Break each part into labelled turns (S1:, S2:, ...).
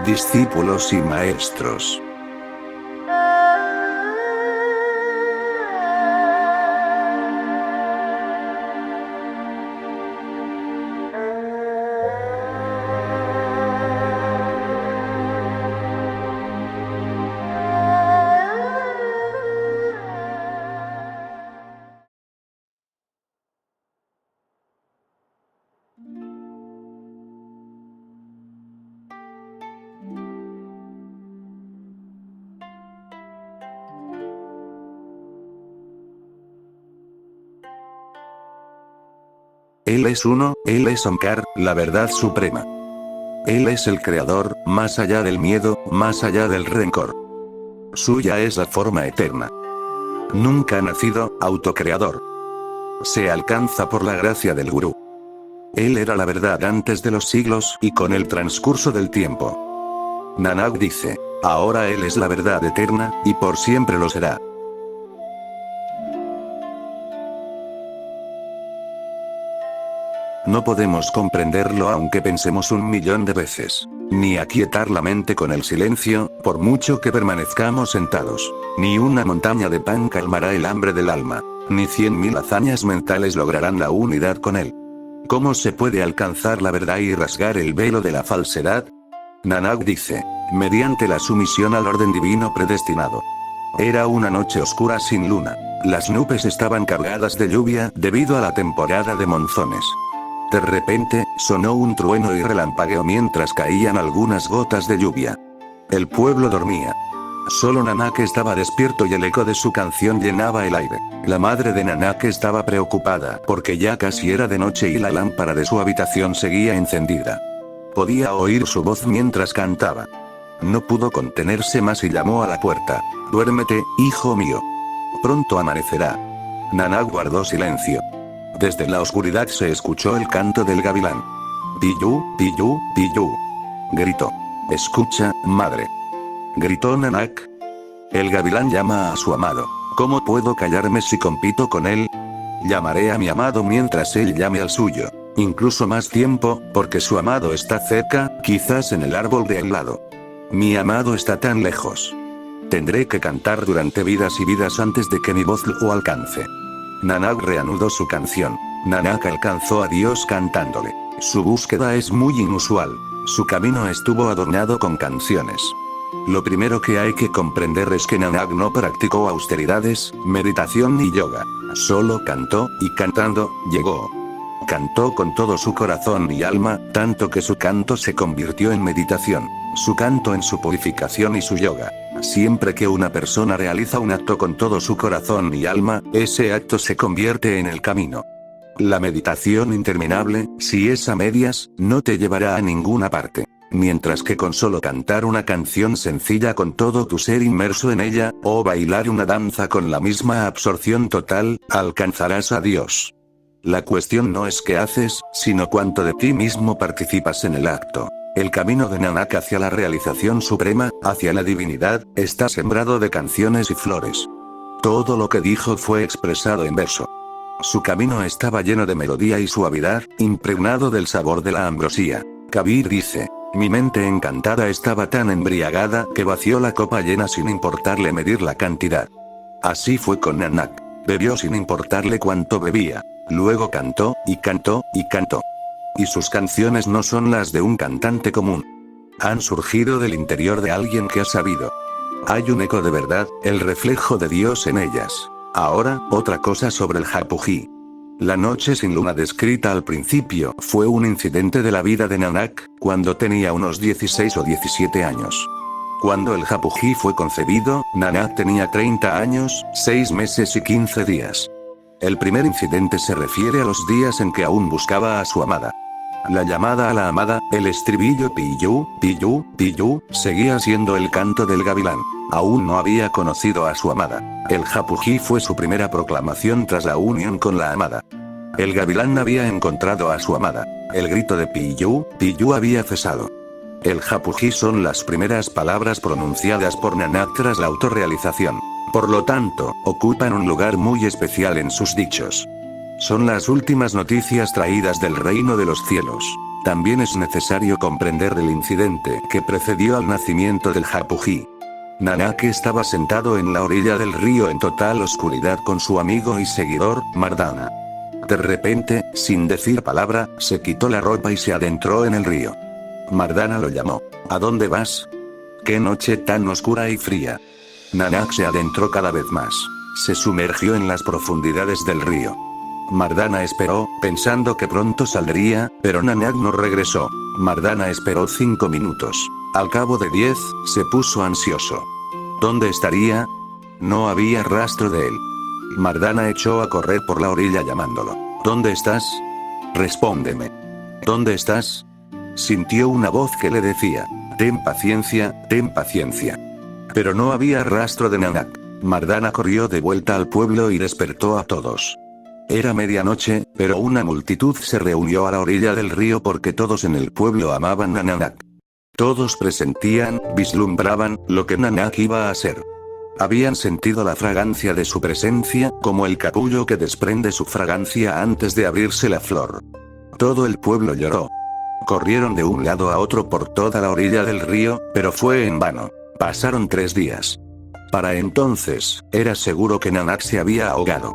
S1: discípulos y maestros. Él es uno, Él es Omkar, la verdad suprema. Él es el creador, más allá del miedo, más allá del rencor. Suya es la forma eterna. Nunca ha nacido, autocreador. Se alcanza por la gracia del Gurú. Él era la verdad antes de los siglos y con el transcurso del tiempo. Nanak dice, ahora Él es la verdad eterna, y por siempre lo será. No podemos comprenderlo aunque pensemos 1.000.000 de veces. Ni aquietar la mente con el silencio, por mucho que permanezcamos sentados. Ni una montaña de pan calmará el hambre del alma. Ni 100.000 hazañas mentales lograrán la unidad con él. ¿Cómo se puede alcanzar la verdad y rasgar el velo de la falsedad? Nanak dice, mediante la sumisión al orden divino predestinado. Era una noche oscura sin luna. Las nubes estaban cargadas de lluvia debido a la temporada de monzones. De repente, sonó un trueno y relampagueó mientras caían algunas gotas de lluvia. El pueblo dormía. Solo Nanak estaba despierto y el eco de su canción llenaba el aire. La madre de Nanak estaba preocupada porque ya casi era de noche y la lámpara de su habitación seguía encendida. Podía oír su voz mientras cantaba. No pudo contenerse más y llamó a la puerta. «Duérmete, hijo mío. Pronto amanecerá». Nanak guardó silencio. Desde la oscuridad se escuchó el canto del gavilán. «Pillú, pillú, pillú». Gritó. «Escucha, madre». Gritó Nanak. El gavilán llama a su amado. ¿Cómo puedo callarme si compito con él? Llamaré a mi amado mientras él llame al suyo. Incluso más tiempo, porque su amado está cerca, quizás en el árbol de al lado. Mi amado está tan lejos. Tendré que cantar durante vidas y vidas antes de que mi voz lo alcance. Nanak reanudó su canción. Nanak alcanzó a Dios cantándole. Su búsqueda es muy inusual. Su camino estuvo adornado con canciones. Lo primero que hay que comprender es que Nanak no practicó austeridades, meditación ni yoga. Solo cantó, y cantando, llegó. Cantó con todo su corazón y alma, tanto que su canto se convirtió en meditación. Su canto en su purificación y su yoga. Siempre que una persona realiza un acto con todo su corazón y alma, ese acto se convierte en el camino. La meditación interminable, si es a medias, no te llevará a ninguna parte. Mientras que con solo cantar una canción sencilla con todo tu ser inmerso en ella, o bailar una danza con la misma absorción total, alcanzarás a Dios. La cuestión no es qué haces, sino cuánto de ti mismo participas en el acto. El camino de Nanak hacia la realización suprema, hacia la divinidad, está sembrado de canciones y flores. Todo lo que dijo fue expresado en verso. Su camino estaba lleno de melodía y suavidad, impregnado del sabor de la ambrosía. Kabir dice, mi mente encantada estaba tan embriagada que vació la copa llena sin importarle medir la cantidad. Así fue con Nanak. Bebió sin importarle cuánto bebía. Luego cantó, y cantó, y cantó. Y sus canciones no son las de un cantante común. Han surgido del interior de alguien que ha sabido. Hay un eco de verdad, el reflejo de Dios en ellas. Ahora, otra cosa sobre el Japuji. La noche sin luna descrita al principio fue un incidente de la vida de Nanak, cuando tenía unos 16 o 17 años. Cuando el Japuji fue concebido, Nanak tenía 30 años, 6 meses y 15 días. El primer incidente se refiere a los días en que aún buscaba a su amada. La llamada a la amada, el estribillo pillú, pillú, pillú, seguía siendo el canto del gavilán. Aún no había conocido a su amada. El Japuji fue su primera proclamación tras la unión con la amada. El gavilán había encontrado a su amada. El grito de pillú, pillú había cesado. El Japuji son las primeras palabras pronunciadas por Nanak tras la autorrealización. Por lo tanto, ocupan un lugar muy especial en sus dichos. Son las últimas noticias traídas del reino de los cielos. También es necesario comprender el incidente que precedió al nacimiento del Hapuji. Nanak estaba sentado en la orilla del río en total oscuridad con su amigo y seguidor, Mardana. De repente, sin decir palabra, se quitó la ropa y se adentró en el río. Mardana lo llamó. ¿A dónde vas? ¡Qué noche tan oscura y fría! Nanak se adentró cada vez más. Se sumergió en las profundidades del río. Mardana esperó, pensando que pronto saldría, pero Nanak no regresó. Mardana esperó 5 minutos. Al cabo de 10, se puso ansioso. ¿Dónde estaría? No había rastro de él. Mardana echó a correr por la orilla llamándolo. ¿Dónde estás? Respóndeme. ¿Dónde estás? Sintió una voz que le decía, ten paciencia, ten paciencia. Pero no había rastro de Nanak. Mardana corrió de vuelta al pueblo y despertó a todos. Era medianoche, pero una multitud se reunió a la orilla del río porque todos en el pueblo amaban a Nanak. Todos presentían, vislumbraban, lo que Nanak iba a hacer. Habían sentido la fragancia de su presencia, como el capullo que desprende su fragancia antes de abrirse la flor. Todo el pueblo lloró. Corrieron de un lado a otro por toda la orilla del río, pero fue en vano. Pasaron 3 días. Para entonces, era seguro que Nanak se había ahogado.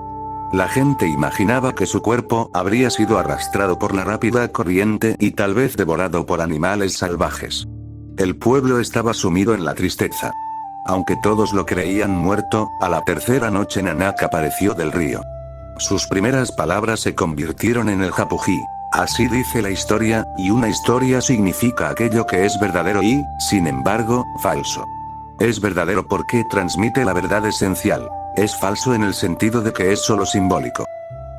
S1: La gente imaginaba que su cuerpo habría sido arrastrado por la rápida corriente y tal vez devorado por animales salvajes. El pueblo estaba sumido en la tristeza. Aunque todos lo creían muerto, a la tercera noche Nanak apareció del río. Sus primeras palabras se convirtieron en el Hapuji. Así dice la historia, y una historia significa aquello que es verdadero y, sin embargo, falso. Es verdadero porque transmite la verdad esencial. Es falso en el sentido de que es solo simbólico.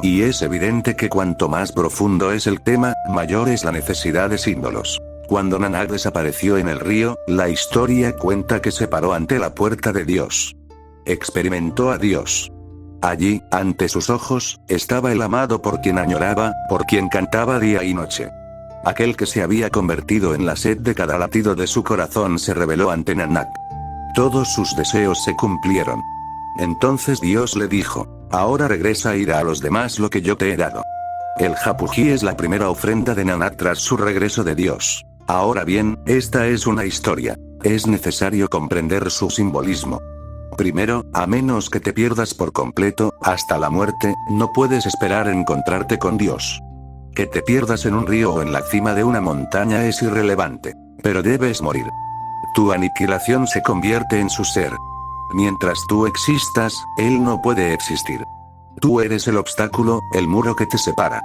S1: Y es evidente que cuanto más profundo es el tema, mayor es la necesidad de símbolos. Cuando Nanak desapareció en el río, la historia cuenta que se paró ante la puerta de Dios. Experimentó a Dios. Allí, ante sus ojos, estaba el amado por quien añoraba, por quien cantaba día y noche. Aquel que se había convertido en la sed de cada latido de su corazón se reveló ante Nanak. Todos sus deseos se cumplieron. Entonces Dios le dijo, ahora regresa y da a los demás lo que yo te he dado. El Hapuji es la primera ofrenda de Nanak tras su regreso de Dios. Ahora bien, esta es una historia. Es necesario comprender su simbolismo. Primero, a menos que te pierdas por completo, hasta la muerte, no puedes esperar encontrarte con Dios. Que te pierdas en un río o en la cima de una montaña es irrelevante. Pero debes morir. Tu aniquilación se convierte en su ser. Mientras tú existas, Él no puede existir. Tú eres el obstáculo, el muro que te separa.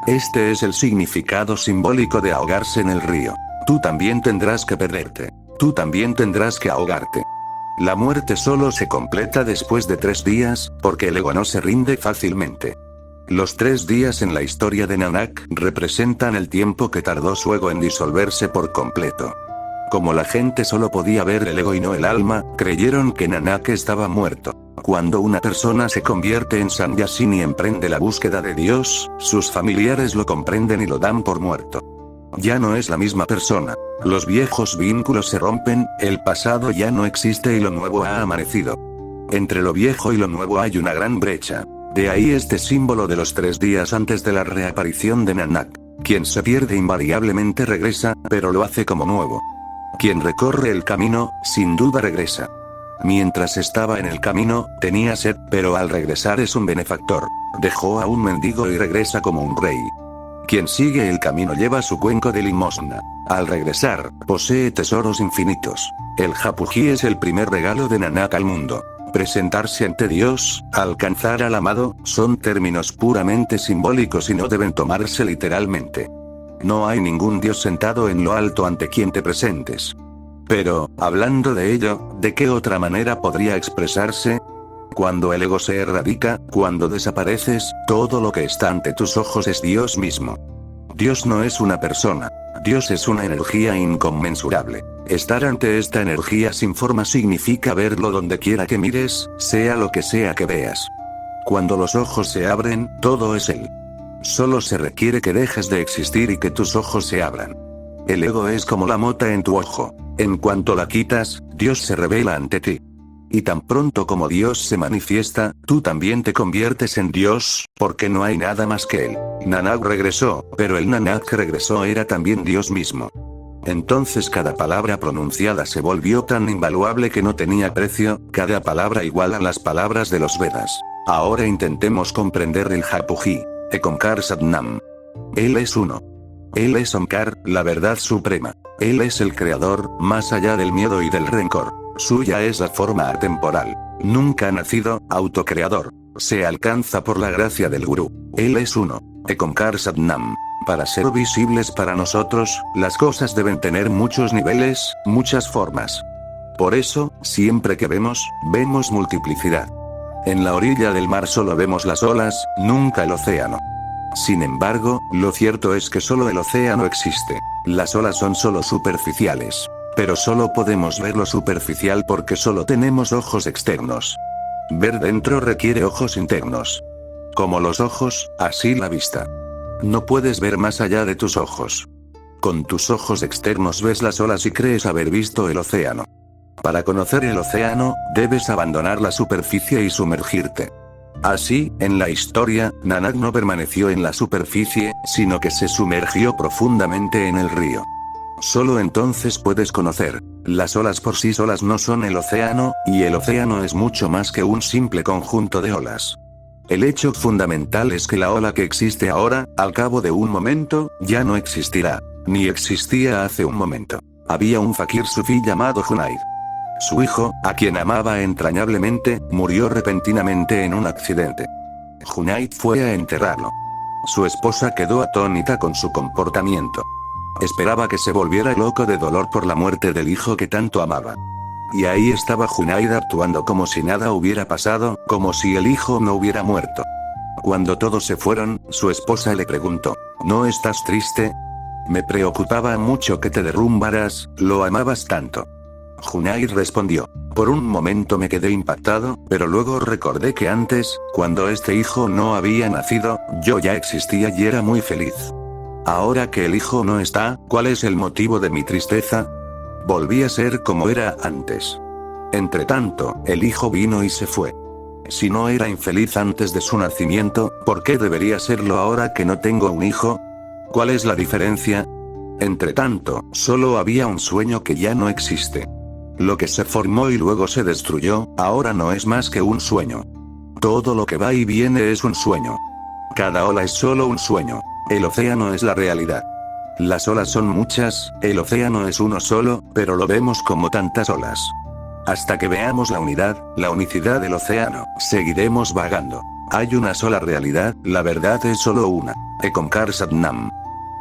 S1: Este es el significado simbólico de ahogarse en el río. Tú también tendrás que perderte. Tú también tendrás que ahogarte. La muerte solo se completa después de 3 días, porque el ego no se rinde fácilmente. Los 3 días en la historia de Nanak representan el tiempo que tardó su ego en disolverse por completo. Como la gente solo podía ver el ego y no el alma, creyeron que Nanak estaba muerto. Cuando una persona se convierte en Sannyasini y emprende la búsqueda de Dios, sus familiares lo comprenden y lo dan por muerto. Ya no es la misma persona. Los viejos vínculos se rompen, el pasado ya no existe y lo nuevo ha amanecido. Entre lo viejo y lo nuevo hay una gran brecha. De ahí este símbolo de los 3 días antes de la reaparición de Nanak. Quien se pierde invariablemente regresa, pero lo hace como nuevo. Quien recorre el camino, sin duda regresa. Mientras estaba en el camino, tenía sed, pero al regresar es un benefactor. Dejó a un mendigo y regresa como un rey. Quien sigue el camino lleva su cuenco de limosna. Al regresar, posee tesoros infinitos. El Hapuji es el primer regalo de Nanak al mundo. Presentarse ante Dios, alcanzar al amado, son términos puramente simbólicos y no deben tomarse literalmente. No hay ningún Dios sentado en lo alto ante quien te presentes. Pero, hablando de ello, ¿de qué otra manera podría expresarse? Cuando el ego se erradica, cuando desapareces, todo lo que está ante tus ojos es Dios mismo. Dios no es una persona. Dios es una energía inconmensurable. Estar ante esta energía sin forma significa verlo donde quiera que mires, sea lo que sea que veas. Cuando los ojos se abren, todo es Él. Solo se requiere que dejes de existir y que tus ojos se abran. El ego es como la mota en tu ojo. En cuanto la quitas, Dios se revela ante ti. Y tan pronto como Dios se manifiesta, tú también te conviertes en Dios, porque no hay nada más que Él. Nanak regresó, pero el Nanak que regresó era también Dios mismo. Entonces cada palabra pronunciada se volvió tan invaluable que no tenía precio, cada palabra igual a las palabras de los Vedas. Ahora intentemos comprender el Japuji, Ekonkar Satnam. Él es uno. Él es Omkar, la verdad suprema. Él es el creador, más allá del miedo y del rencor. Suya es la forma atemporal. Nunca nacido, autocreador. Se alcanza por la gracia del Gurú. Él es uno. Ekonkar Satnam. Para ser visibles para nosotros, las cosas deben tener muchos niveles, muchas formas. Por eso, siempre que vemos multiplicidad. En la orilla del mar solo vemos las olas, nunca el océano. Sin embargo, lo cierto es que solo el océano existe. Las olas son solo superficiales. Pero solo podemos ver lo superficial porque solo tenemos ojos externos. Ver dentro requiere ojos internos. Como los ojos, así la vista. No puedes ver más allá de tus ojos. Con tus ojos externos ves las olas y crees haber visto el océano. Para conocer el océano, debes abandonar la superficie y sumergirte. Así, en la historia, Nanak no permaneció en la superficie, sino que se sumergió profundamente en el río. Solo entonces puedes conocer. Las olas por sí solas no son el océano, y el océano es mucho más que un simple conjunto de olas. El hecho fundamental es que la ola que existe ahora, al cabo de un momento, ya no existirá. Ni existía hace un momento. Había un fakir sufí llamado Junaid. Su hijo, a quien amaba entrañablemente, murió repentinamente en un accidente. Junaid fue a enterrarlo. Su esposa quedó atónita con su comportamiento. Esperaba que se volviera loco de dolor por la muerte del hijo que tanto amaba. Y ahí estaba Junaid actuando como si nada hubiera pasado, como si el hijo no hubiera muerto. Cuando todos se fueron, su esposa le preguntó: ¿No estás triste? Me preocupaba mucho que te derrumbaras, lo amabas tanto. Junaid respondió: por un momento me quedé impactado, pero luego recordé que antes, cuando este hijo no había nacido, yo ya existía y era muy feliz. Ahora que el hijo no está, ¿cuál es el motivo de mi tristeza? Volví a ser como era antes. Entretanto, el hijo vino y se fue. Si no era infeliz antes de su nacimiento, ¿por qué debería serlo ahora que no tengo un hijo? ¿Cuál es la diferencia? Entretanto, solo había un sueño que ya no existe. Lo que se formó y luego se destruyó, ahora no es más que un sueño. Todo lo que va y viene es un sueño. Cada ola es solo un sueño. El océano es la realidad. Las olas son muchas, el océano es uno solo, pero lo vemos como tantas olas. Hasta que veamos la unicidad del océano, seguiremos vagando. Hay una sola realidad, la verdad es solo una. Ekonkar Satnam.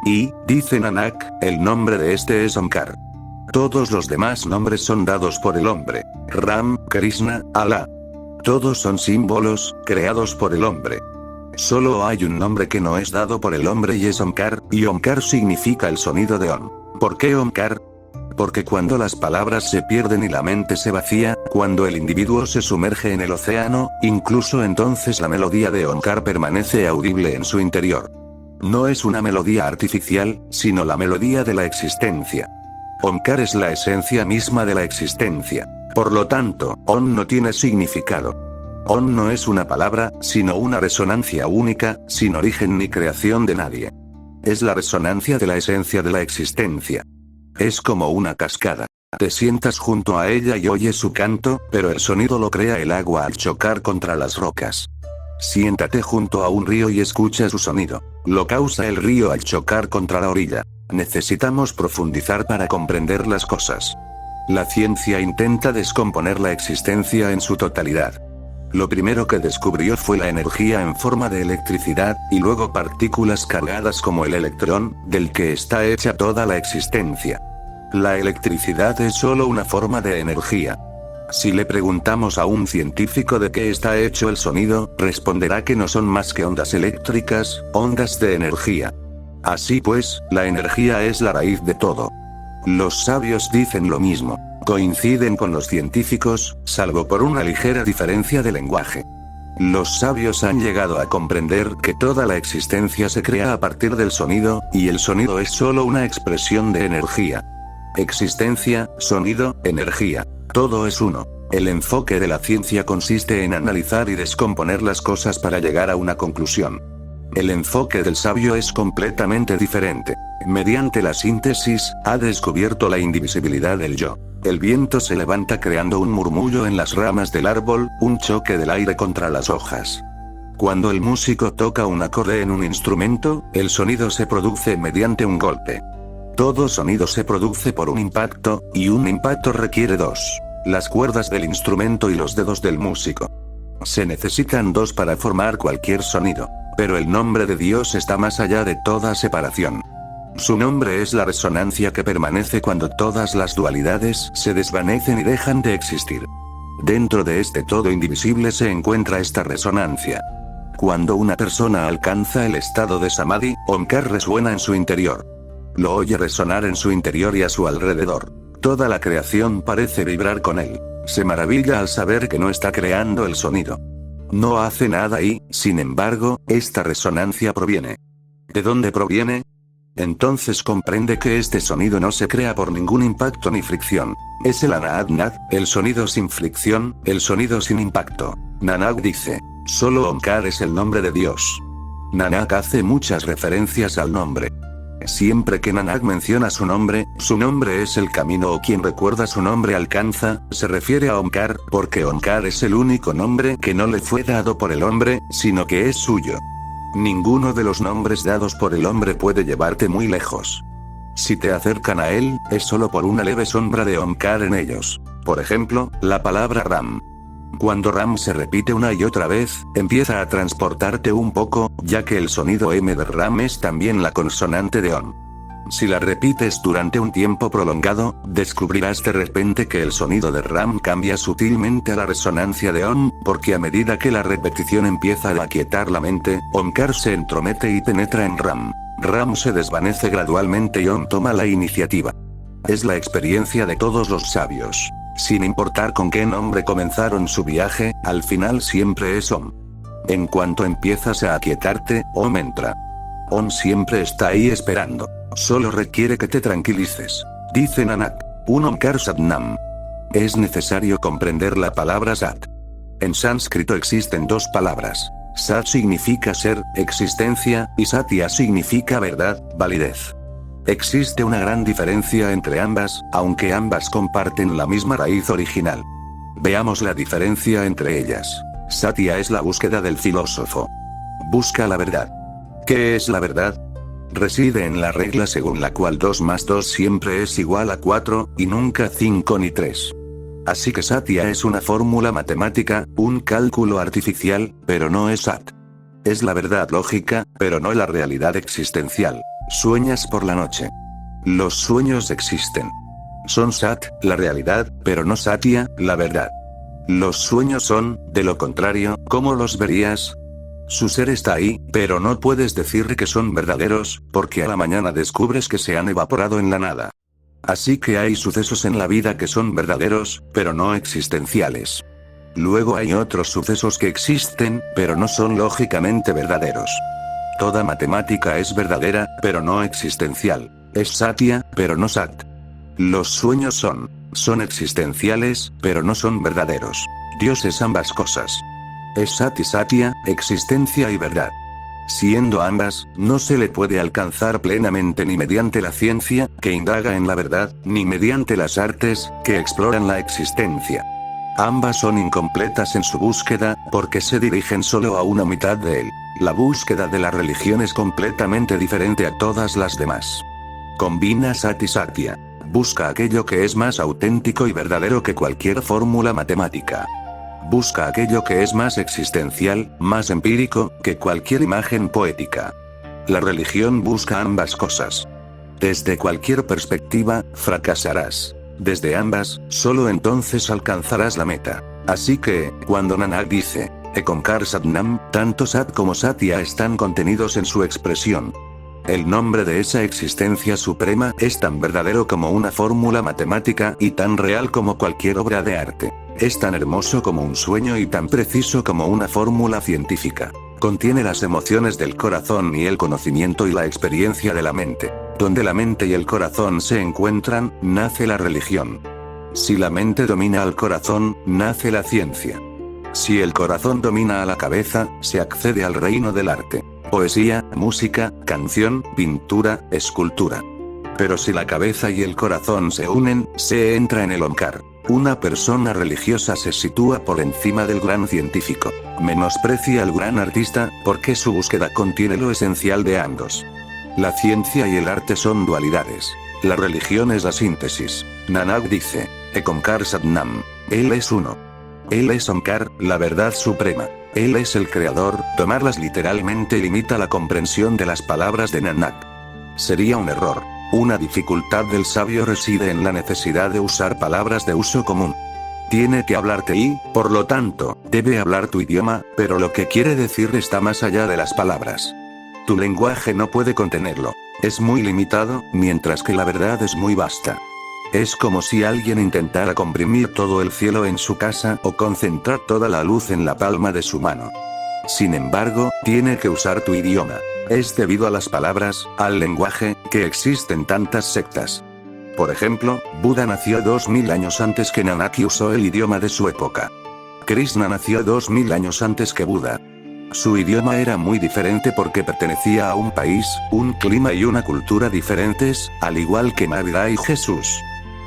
S1: Y, dice Nanak, el nombre de este es Omkar. Todos los demás nombres son dados por el hombre. Ram, Krishna, Alá. Todos son símbolos, creados por el hombre. Solo hay un nombre que no es dado por el hombre y es Omkar, y Omkar significa el sonido de Om. ¿Por qué Omkar? Porque cuando las palabras se pierden y la mente se vacía, cuando el individuo se sumerge en el océano, incluso entonces la melodía de Omkar permanece audible en su interior. No es una melodía artificial, sino la melodía de la existencia. Omkar es la esencia misma de la existencia. Por lo tanto, Om no tiene significado. Om no es una palabra, sino una resonancia única, sin origen ni creación de nadie. Es la resonancia de la esencia de la existencia. Es como una cascada. Te sientas junto a ella y oyes su canto, pero el sonido lo crea el agua al chocar contra las rocas. Siéntate junto a un río y escucha su sonido. Lo causa el río al chocar contra la orilla. Necesitamos profundizar para comprender las cosas. La ciencia intenta descomponer la existencia en su totalidad. Lo primero que descubrió fue la energía en forma de electricidad, y luego partículas cargadas como el electrón, del que está hecha toda la existencia. La electricidad es solo una forma de energía. Si le preguntamos a un científico de qué está hecho el sonido, responderá que no son más que ondas eléctricas, ondas de energía. Así pues, la energía es la raíz de todo. Los sabios dicen lo mismo. Coinciden con los científicos, salvo por una ligera diferencia de lenguaje. Los sabios han llegado a comprender que toda la existencia se crea a partir del sonido, y el sonido es solo una expresión de energía. Existencia, sonido, energía. Todo es uno. El enfoque de la ciencia consiste en analizar y descomponer las cosas para llegar a una conclusión. El enfoque del sabio es completamente diferente. Mediante la síntesis, ha descubierto la indivisibilidad del yo. El viento se levanta creando un murmullo en las ramas del árbol, un choque del aire contra las hojas. Cuando el músico toca un acorde en un instrumento, el sonido se produce mediante un golpe. Todo sonido se produce por un impacto, y un impacto requiere dos: las cuerdas del instrumento y los dedos del músico. Se necesitan dos para formar cualquier sonido. Pero el nombre de Dios está más allá de toda separación. Su nombre es la resonancia que permanece cuando todas las dualidades se desvanecen y dejan de existir. Dentro de este todo indivisible se encuentra esta resonancia. Cuando una persona alcanza el estado de Samadhi, Omkar resuena en su interior. Lo oye resonar en su interior y a su alrededor. Toda la creación parece vibrar con él. Se maravilla al saber que no está creando el sonido. No hace nada y, sin embargo, esta resonancia proviene. ¿De dónde proviene? Entonces comprende que este sonido no se crea por ningún impacto ni fricción. Es el Anahat, el sonido sin fricción, el sonido sin impacto. Nanak dice, solo Omkar es el nombre de Dios. Nanak hace muchas referencias al nombre. Siempre que Nanak menciona su nombre es el camino o quien recuerda su nombre alcanza, se refiere a Omkar, porque Omkar es el único nombre que no le fue dado por el hombre, sino que es suyo. Ninguno de los nombres dados por el hombre puede llevarte muy lejos. Si te acercan a él, es solo por una leve sombra de Omkar en ellos. Por ejemplo, la palabra Ram. Cuando Ram se repite una y otra vez, empieza a transportarte un poco, ya que el sonido M de Ram es también la consonante de Om. Si la repites durante un tiempo prolongado, descubrirás de repente que el sonido de Ram cambia sutilmente a la resonancia de Om, porque a medida que la repetición empieza a aquietar la mente, Omkar se entromete y penetra en Ram. Ram se desvanece gradualmente y Om toma la iniciativa. Es la experiencia de todos los sabios. Sin importar con qué nombre comenzaron su viaje, al final siempre es Om. En cuanto empiezas a aquietarte, Om entra. Om siempre está ahí esperando. Solo requiere que te tranquilices. Dice Nanak, un Omkar Satnam. Es necesario comprender la palabra Sat. En sánscrito existen dos palabras. Sat significa ser, existencia, y Satya significa verdad, validez. Existe una gran diferencia entre ambas, aunque ambas comparten la misma raíz original. Veamos la diferencia entre ellas. Satya es la búsqueda del filósofo. Busca la verdad. ¿Qué es la verdad? Reside en la regla según la cual 2 más 2 siempre es igual a 4, y nunca 5 ni 3. Así que Satya es una fórmula matemática, un cálculo artificial, pero no es Sat. Es la verdad lógica, pero no la realidad existencial. Sueñas por la noche. Los sueños existen. Son Sat, la realidad, pero no Satya, la verdad. Los sueños son, de lo contrario, ¿cómo los verías? Su ser está ahí, pero no puedes decir que son verdaderos, porque a la mañana descubres que se han evaporado en la nada. Así que hay sucesos en la vida que son verdaderos, pero no existenciales. Luego hay otros sucesos que existen, pero no son lógicamente verdaderos. Toda matemática es verdadera, pero no existencial. Es Satya, pero no Sat. Los sueños son existenciales, pero no son verdaderos. Dios es ambas cosas. Es Sat y Satya, existencia y verdad. Siendo ambas, no se le puede alcanzar plenamente ni mediante la ciencia, que indaga en la verdad, ni mediante las artes, que exploran la existencia. Ambas son incompletas en su búsqueda, porque se dirigen solo a una mitad de él. La búsqueda de la religión es completamente diferente a todas las demás. Combina Sat y Satya. Busca aquello que es más auténtico y verdadero que cualquier fórmula matemática. Busca aquello que es más existencial, más empírico, que cualquier imagen poética. La religión busca ambas cosas. Desde cualquier perspectiva, fracasarás. Desde ambas, solo entonces alcanzarás la meta. Así que, cuando Nanak dice, Omkar Satnam, tanto Sat como Satya están contenidos en su expresión. El nombre de esa existencia suprema es tan verdadero como una fórmula matemática y tan real como cualquier obra de arte. Es tan hermoso como un sueño y tan preciso como una fórmula científica. Contiene las emociones del corazón y el conocimiento y la experiencia de la mente. Donde la mente y el corazón se encuentran, nace la religión. Si la mente domina al corazón, nace la ciencia. Si el corazón domina a la cabeza, se accede al reino del arte. Poesía, música, canción, pintura, escultura. Pero si la cabeza y el corazón se unen, se entra en el Omkar. Una persona religiosa se sitúa por encima del gran científico. Menosprecia al gran artista, porque su búsqueda contiene lo esencial de ambos. La ciencia y el arte son dualidades. La religión es la síntesis. Nanak dice, Ek Omkar Satnam. Él es uno. Él es Omkar, la verdad suprema. Él es el creador. Tomarlas literalmente limita la comprensión de las palabras de Nanak. Sería un error. Una dificultad del sabio reside en la necesidad de usar palabras de uso común. Tiene que hablarte y, por lo tanto, debe hablar tu idioma, pero lo que quiere decir está más allá de las palabras. Tu lenguaje no puede contenerlo. Es muy limitado, mientras que la verdad es muy vasta. Es como si alguien intentara comprimir todo el cielo en su casa o concentrar toda la luz en la palma de su mano. Sin embargo, tiene que usar tu idioma. Es debido a las palabras, al lenguaje, que existen tantas sectas. Por ejemplo, Buda nació 2000 años antes que Nanak y usó el idioma de su época. Krishna nació 2000 años antes que Buda. Su idioma era muy diferente porque pertenecía a un país, un clima y una cultura diferentes, al igual que Mahavira y Jesús.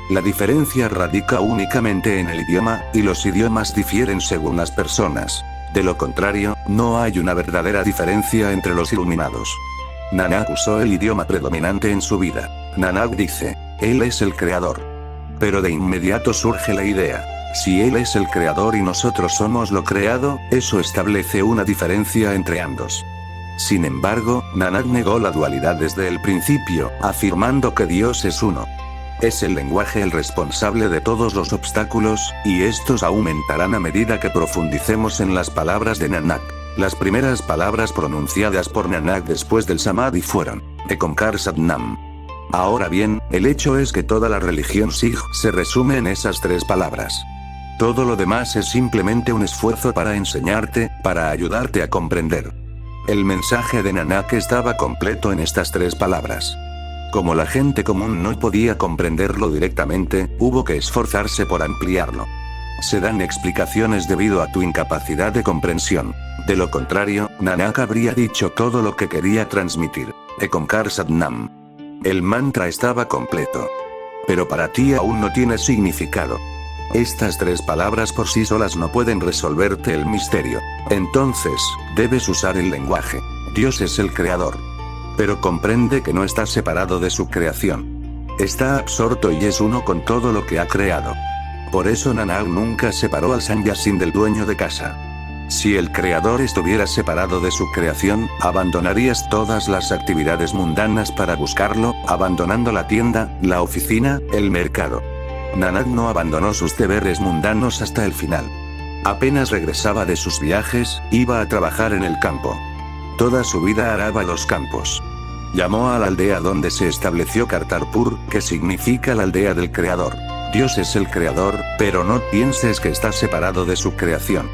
S1: La diferencia radica únicamente en el idioma, y los idiomas difieren según las personas. De lo contrario, no hay una verdadera diferencia entre los iluminados. Nanak usó el idioma predominante en su vida. Nanak dice, Él es el creador. Pero de inmediato surge la idea. Si Él es el creador y nosotros somos lo creado, eso establece una diferencia entre ambos. Sin embargo, Nanak negó la dualidad desde el principio, afirmando que Dios es uno. Es el lenguaje el responsable de todos los obstáculos, y estos aumentarán a medida que profundicemos en las palabras de Nanak. Las primeras palabras pronunciadas por Nanak después del Samadhi fueron, Ek Omkar Satnam. Ahora bien, el hecho es que toda la religión Sikh se resume en esas tres palabras. Todo lo demás es simplemente un esfuerzo para enseñarte, para ayudarte a comprender. El mensaje de Nanak estaba completo en estas tres palabras. Como la gente común no podía comprenderlo directamente, hubo que esforzarse por ampliarlo. Se dan explicaciones debido a tu incapacidad de comprensión. De lo contrario, Nanak habría dicho todo lo que quería transmitir. Ek Omkar Satnam. El mantra estaba completo. Pero para ti aún no tiene significado. Estas tres palabras por sí solas no pueden resolverte el misterio. Entonces, debes usar el lenguaje. Dios es el creador. Pero comprende que no está separado de su creación. Está absorto y es uno con todo lo que ha creado. Por eso Nanak nunca separó al sannyasin del dueño de casa. Si el creador estuviera separado de su creación, abandonarías todas las actividades mundanas para buscarlo, abandonando la tienda, la oficina, el mercado. Nanak no abandonó sus deberes mundanos hasta el final. Apenas regresaba de sus viajes, iba a trabajar en el campo. Toda su vida araba los campos. Llamó a la aldea donde se estableció Kartarpur, que significa la aldea del creador. Dios es el creador, pero no pienses que está separado de su creación.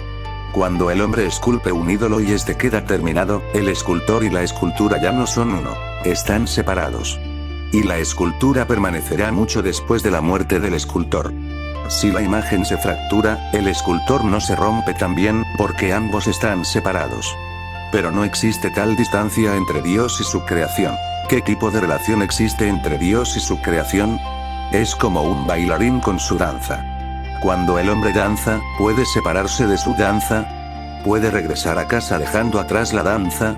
S1: Cuando el hombre esculpe un ídolo y este queda terminado, el escultor y la escultura ya no son uno, están separados. Y la escultura permanecerá mucho después de la muerte del escultor. Si la imagen se fractura, el escultor no se rompe también, porque ambos están separados. Pero no existe tal distancia entre Dios y su creación. ¿Qué tipo de relación existe entre Dios y su creación? Es como un bailarín con su danza. Cuando el hombre danza, puede separarse de su danza, puede regresar a casa dejando atrás la danza.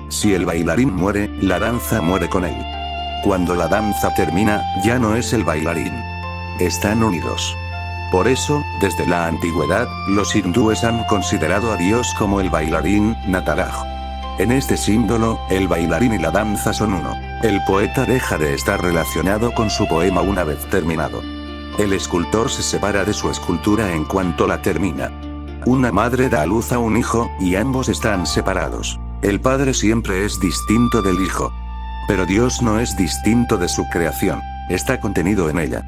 S1: Si el bailarín muere, la danza muere con él. Cuando la danza termina, ya no es el bailarín. Están unidos. Por eso, desde la antigüedad, los hindúes han considerado a Dios como el bailarín, Nataraj. En este símbolo, el bailarín y la danza son uno. El poeta deja de estar relacionado con su poema una vez terminado. El escultor se separa de su escultura en cuanto la termina. Una madre da a luz a un hijo, y ambos están separados. El padre siempre es distinto del hijo. Pero Dios no es distinto de su creación, está contenido en ella.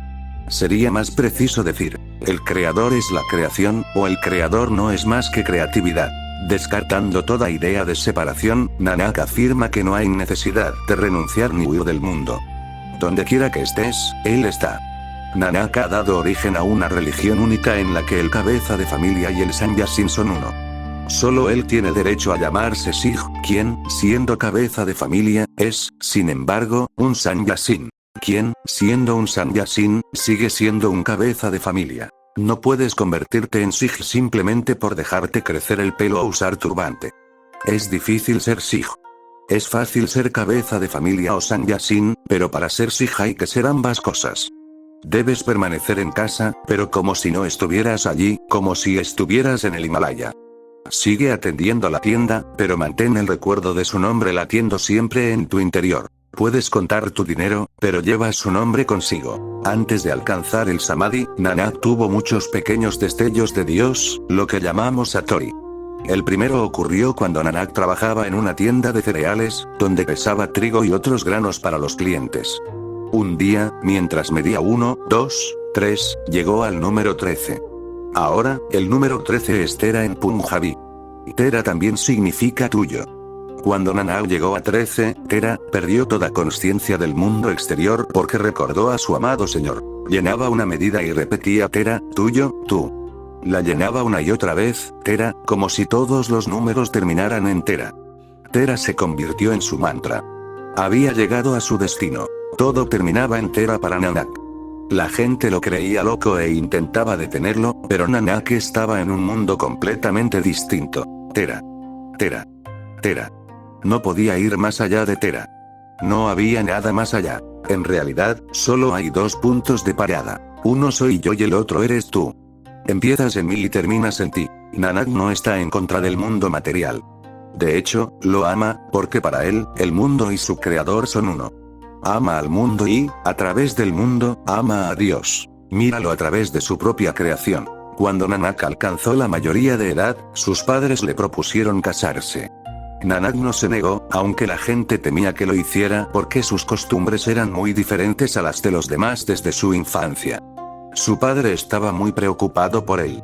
S1: Sería más preciso decir, el creador es la creación, o el creador no es más que creatividad. Descartando toda idea de separación, Nanak afirma que no hay necesidad de renunciar ni huir del mundo. Donde quiera que estés, Él está. Nanak ha dado origen a una religión única en la que el cabeza de familia y el sannyasin son uno. Solo él tiene derecho a llamarse Sikh, quien, siendo cabeza de familia, es, sin embargo, un sannyasin. Quien, siendo un sannyasin, sigue siendo un cabeza de familia. No puedes convertirte en Sikh simplemente por dejarte crecer el pelo o usar turbante. Es difícil ser Sikh. Es fácil ser cabeza de familia o sannyasin, pero para ser Sikh hay que ser ambas cosas. Debes permanecer en casa, pero como si no estuvieras allí, como si estuvieras en el Himalaya. Sigue atendiendo la tienda, pero mantén el recuerdo de su nombre latiendo siempre en tu interior. Puedes contar tu dinero, pero llevas su nombre consigo. Antes de alcanzar el Samadhi, Nanak tuvo muchos pequeños destellos de Dios, lo que llamamos Satori. El primero ocurrió cuando Nanak trabajaba en una tienda de cereales, donde pesaba trigo y otros granos para los clientes. Un día, mientras medía 1, 2, 3, llegó al número 13. Ahora, el número 13 es Tera en Punjabi. Tera también significa tuyo. Cuando Nanak llegó a 13, Tera perdió toda conciencia del mundo exterior porque recordó a su amado Señor. Llenaba una medida y repetía Tera, tuyo, tú. La llenaba una y otra vez, Tera, como si todos los números terminaran en Tera. Tera se convirtió en su mantra. Había llegado a su destino. Todo terminaba en Tera para Nanak. La gente lo creía loco e intentaba detenerlo, pero Nanak estaba en un mundo completamente distinto. Tera. Tera. Tera. No podía ir más allá de Tera. No había nada más allá. En realidad, solo hay dos puntos de parada. Uno soy yo y el otro eres tú. Empiezas en mí y terminas en ti. Nanak no está en contra del mundo material. De hecho, lo ama, porque para él, el mundo y su creador son uno. Ama al mundo y, a través del mundo, ama a Dios. Míralo a través de su propia creación. Cuando Nanak alcanzó la mayoría de edad, sus padres le propusieron casarse. Nanak no se negó, aunque la gente temía que lo hiciera porque sus costumbres eran muy diferentes a las de los demás desde su infancia. Su padre estaba muy preocupado por él.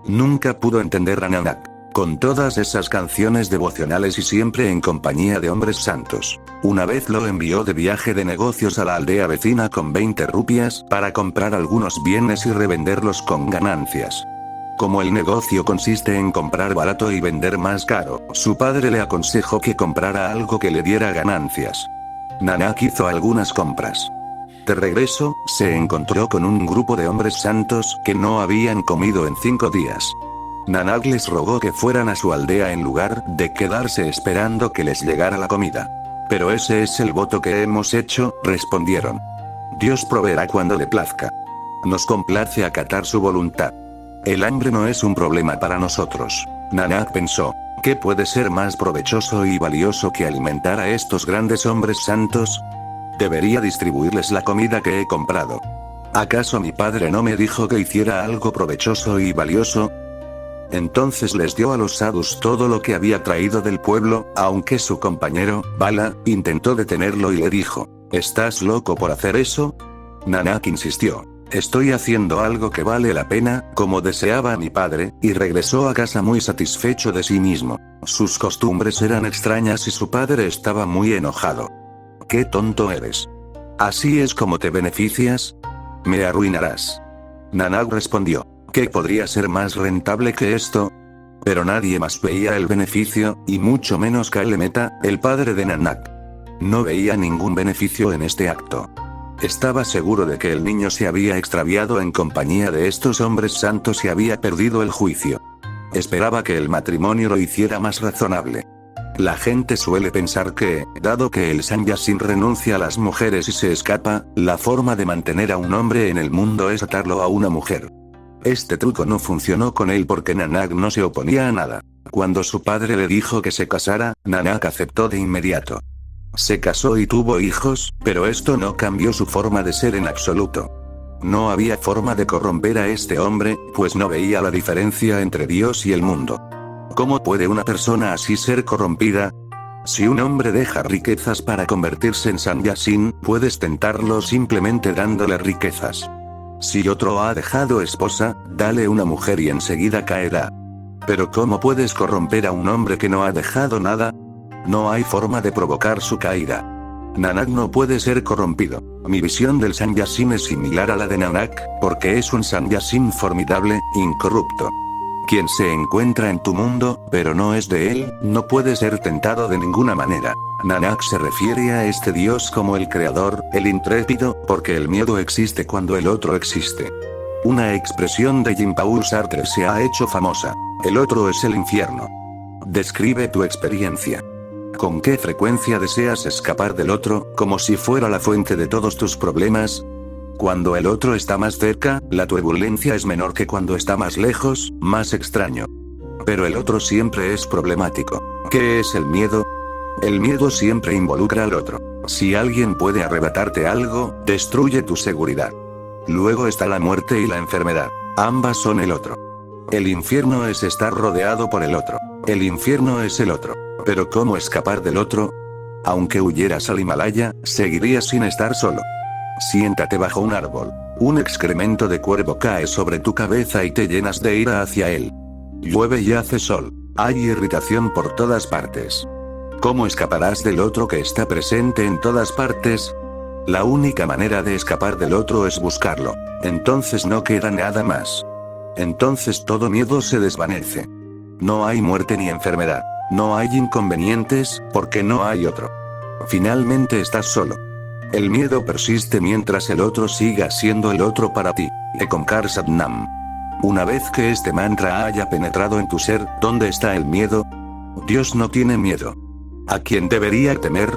S1: Nunca pudo entender a Nanak. Con todas esas canciones devocionales y siempre en compañía de hombres santos. Una vez lo envió de viaje de negocios a la aldea vecina con 20 rupias para comprar algunos bienes y revenderlos con ganancias. Como el negocio consiste en comprar barato y vender más caro, su padre le aconsejó que comprara algo que le diera ganancias. Nanak hizo algunas compras. De regreso, se encontró con un grupo de hombres santos que no habían comido en 5 días. Nanak les rogó que fueran a su aldea en lugar de quedarse esperando que les llegara la comida. Pero ese es el voto que hemos hecho, respondieron. Dios proveerá cuando le plazca. Nos complace acatar su voluntad. El hambre no es un problema para nosotros. Nanak pensó, ¿qué puede ser más provechoso y valioso que alimentar a estos grandes hombres santos? Debería distribuirles la comida que he comprado. ¿Acaso mi padre no me dijo que hiciera algo provechoso y valioso? Entonces les dio a los sadhus todo lo que había traído del pueblo, aunque su compañero, Bala, intentó detenerlo y le dijo, ¿estás loco por hacer eso? Nanak insistió. Estoy haciendo algo que vale la pena, como deseaba mi padre, y regresó a casa muy satisfecho de sí mismo. Sus costumbres eran extrañas y su padre estaba muy enojado. ¡Qué tonto eres! ¿Así es como te beneficias? Me arruinarás. Nanak respondió. ¿Qué podría ser más rentable que esto? Pero nadie más veía el beneficio, y mucho menos Kale Mehta, el padre de Nanak. No veía ningún beneficio en este acto. Estaba seguro de que el niño se había extraviado en compañía de estos hombres santos y había perdido el juicio. Esperaba que el matrimonio lo hiciera más razonable. La gente suele pensar que, dado que el sannyasin renuncia a las mujeres y se escapa, la forma de mantener a un hombre en el mundo es atarlo a una mujer. Este truco no funcionó con él porque Nanak no se oponía a nada. Cuando su padre le dijo que se casara, Nanak aceptó de inmediato. Se casó y tuvo hijos, pero esto no cambió su forma de ser en absoluto. No había forma de corromper a este hombre, pues no veía la diferencia entre Dios y el mundo. ¿Cómo puede una persona así ser corrompida? Si un hombre deja riquezas para convertirse en sannyasin, puedes tentarlo simplemente dándole riquezas. Si otro ha dejado esposa, dale una mujer y enseguida caerá. Pero ¿cómo puedes corromper a un hombre que no ha dejado nada? No hay forma de provocar su caída. Nanak no puede ser corrompido. Mi visión del Sanyasin es similar a la de Nanak, porque es un Sanyasin formidable, incorrupto. Quien se encuentra en tu mundo, pero no es de él, no puede ser tentado de ninguna manera. Nanak se refiere a este Dios como el creador, el intrépido, porque el miedo existe cuando el otro existe. Una expresión de Jean-Paul Sartre se ha hecho famosa. El otro es el infierno. Describe tu experiencia. ¿Con qué frecuencia deseas escapar del otro, como si fuera la fuente de todos tus problemas? Cuando el otro está más cerca, la turbulencia es menor que cuando está más lejos, más extraño. Pero el otro siempre es problemático. ¿Qué es el miedo? El miedo siempre involucra al otro. Si alguien puede arrebatarte algo, destruye tu seguridad. Luego está la muerte y la enfermedad. Ambas son el otro. El infierno es estar rodeado por el otro. El infierno es el otro. Pero ¿cómo escapar del otro? Aunque huyeras al Himalaya, seguirías sin estar solo. Siéntate bajo un árbol. Un excremento de cuervo cae sobre tu cabeza y te llenas de ira hacia él. Llueve y hace sol. Hay irritación por todas partes. ¿Cómo escaparás del otro que está presente en todas partes? La única manera de escapar del otro es buscarlo. Entonces no queda nada más. Entonces todo miedo se desvanece. No hay muerte ni enfermedad. No hay inconvenientes, porque no hay otro. Finalmente estás solo. El miedo persiste mientras el otro siga siendo el otro para ti. Ekonkar Satnam. Una vez que este mantra haya penetrado en tu ser, ¿dónde está el miedo? Dios no tiene miedo. ¿A quién debería temer?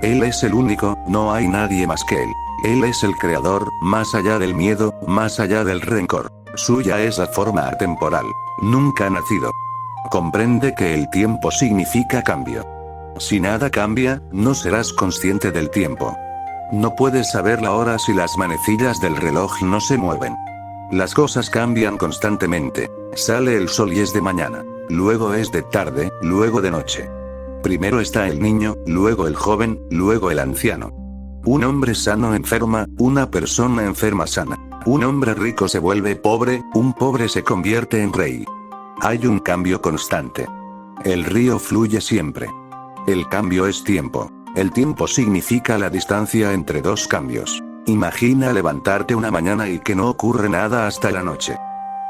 S1: Él es el único, no hay nadie más que él. Él es el creador, más allá del miedo, más allá del rencor. Suya es la forma atemporal. Nunca ha nacido. Comprende que el tiempo significa cambio. Si nada cambia, no serás consciente del tiempo. No puedes saber la hora si las manecillas del reloj no se mueven. Las cosas cambian constantemente. Sale el sol y es de mañana. Luego es de tarde, luego de noche. Primero está el niño, luego el joven, luego el anciano. Un hombre sano enferma, una persona enferma sana. Un hombre rico se vuelve pobre, un pobre se convierte en rey. Hay un cambio constante. El río fluye siempre. El cambio es tiempo. El tiempo significa la distancia entre dos cambios. Imagina levantarte una mañana y que no ocurre nada hasta la noche.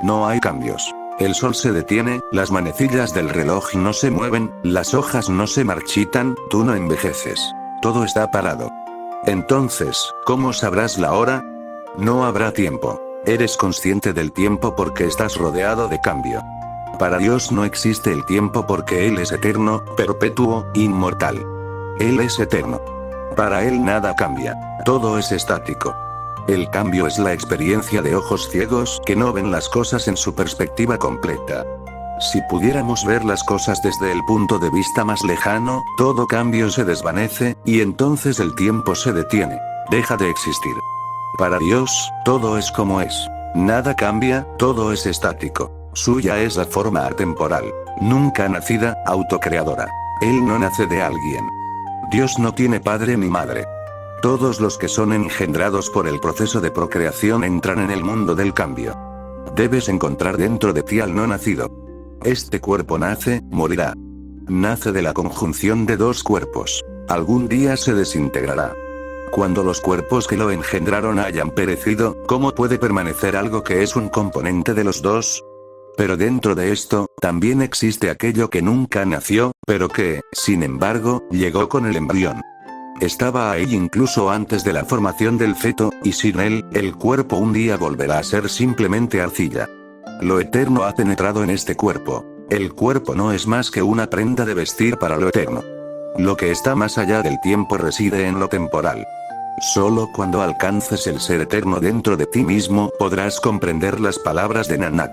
S1: No hay cambios. El sol se detiene, las manecillas del reloj no se mueven, las hojas no se marchitan, tú no envejeces. Todo está parado. Entonces, ¿cómo sabrás la hora? No habrá tiempo. Eres consciente del tiempo porque estás rodeado de cambio. Para Dios no existe el tiempo porque Él es eterno, perpetuo, inmortal. Él es eterno. Para Él nada cambia. Todo es estático. El cambio es la experiencia de ojos ciegos que no ven las cosas en su perspectiva completa. Si pudiéramos ver las cosas desde el punto de vista más lejano, todo cambio se desvanece, y entonces el tiempo se detiene. Deja de existir. Para Dios, todo es como es. Nada cambia, todo es estático. Suya es la forma atemporal. Nunca nacida, autocreadora. Él no nace de alguien. Dios no tiene padre ni madre. Todos los que son engendrados por el proceso de procreación entran en el mundo del cambio. Debes encontrar dentro de ti al no nacido. Este cuerpo nace, morirá. Nace de la conjunción de dos cuerpos. Algún día se desintegrará. Cuando los cuerpos que lo engendraron hayan perecido, ¿cómo puede permanecer algo que es un componente de los dos? Pero dentro de esto, también existe aquello que nunca nació, pero que, sin embargo, llegó con el embrión. Estaba ahí incluso antes de la formación del feto, y sin él, el cuerpo un día volverá a ser simplemente arcilla. Lo eterno ha penetrado en este cuerpo. El cuerpo no es más que una prenda de vestir para lo eterno. Lo que está más allá del tiempo reside en lo temporal. Solo cuando alcances el ser eterno dentro de ti mismo podrás comprender las palabras de Nanak.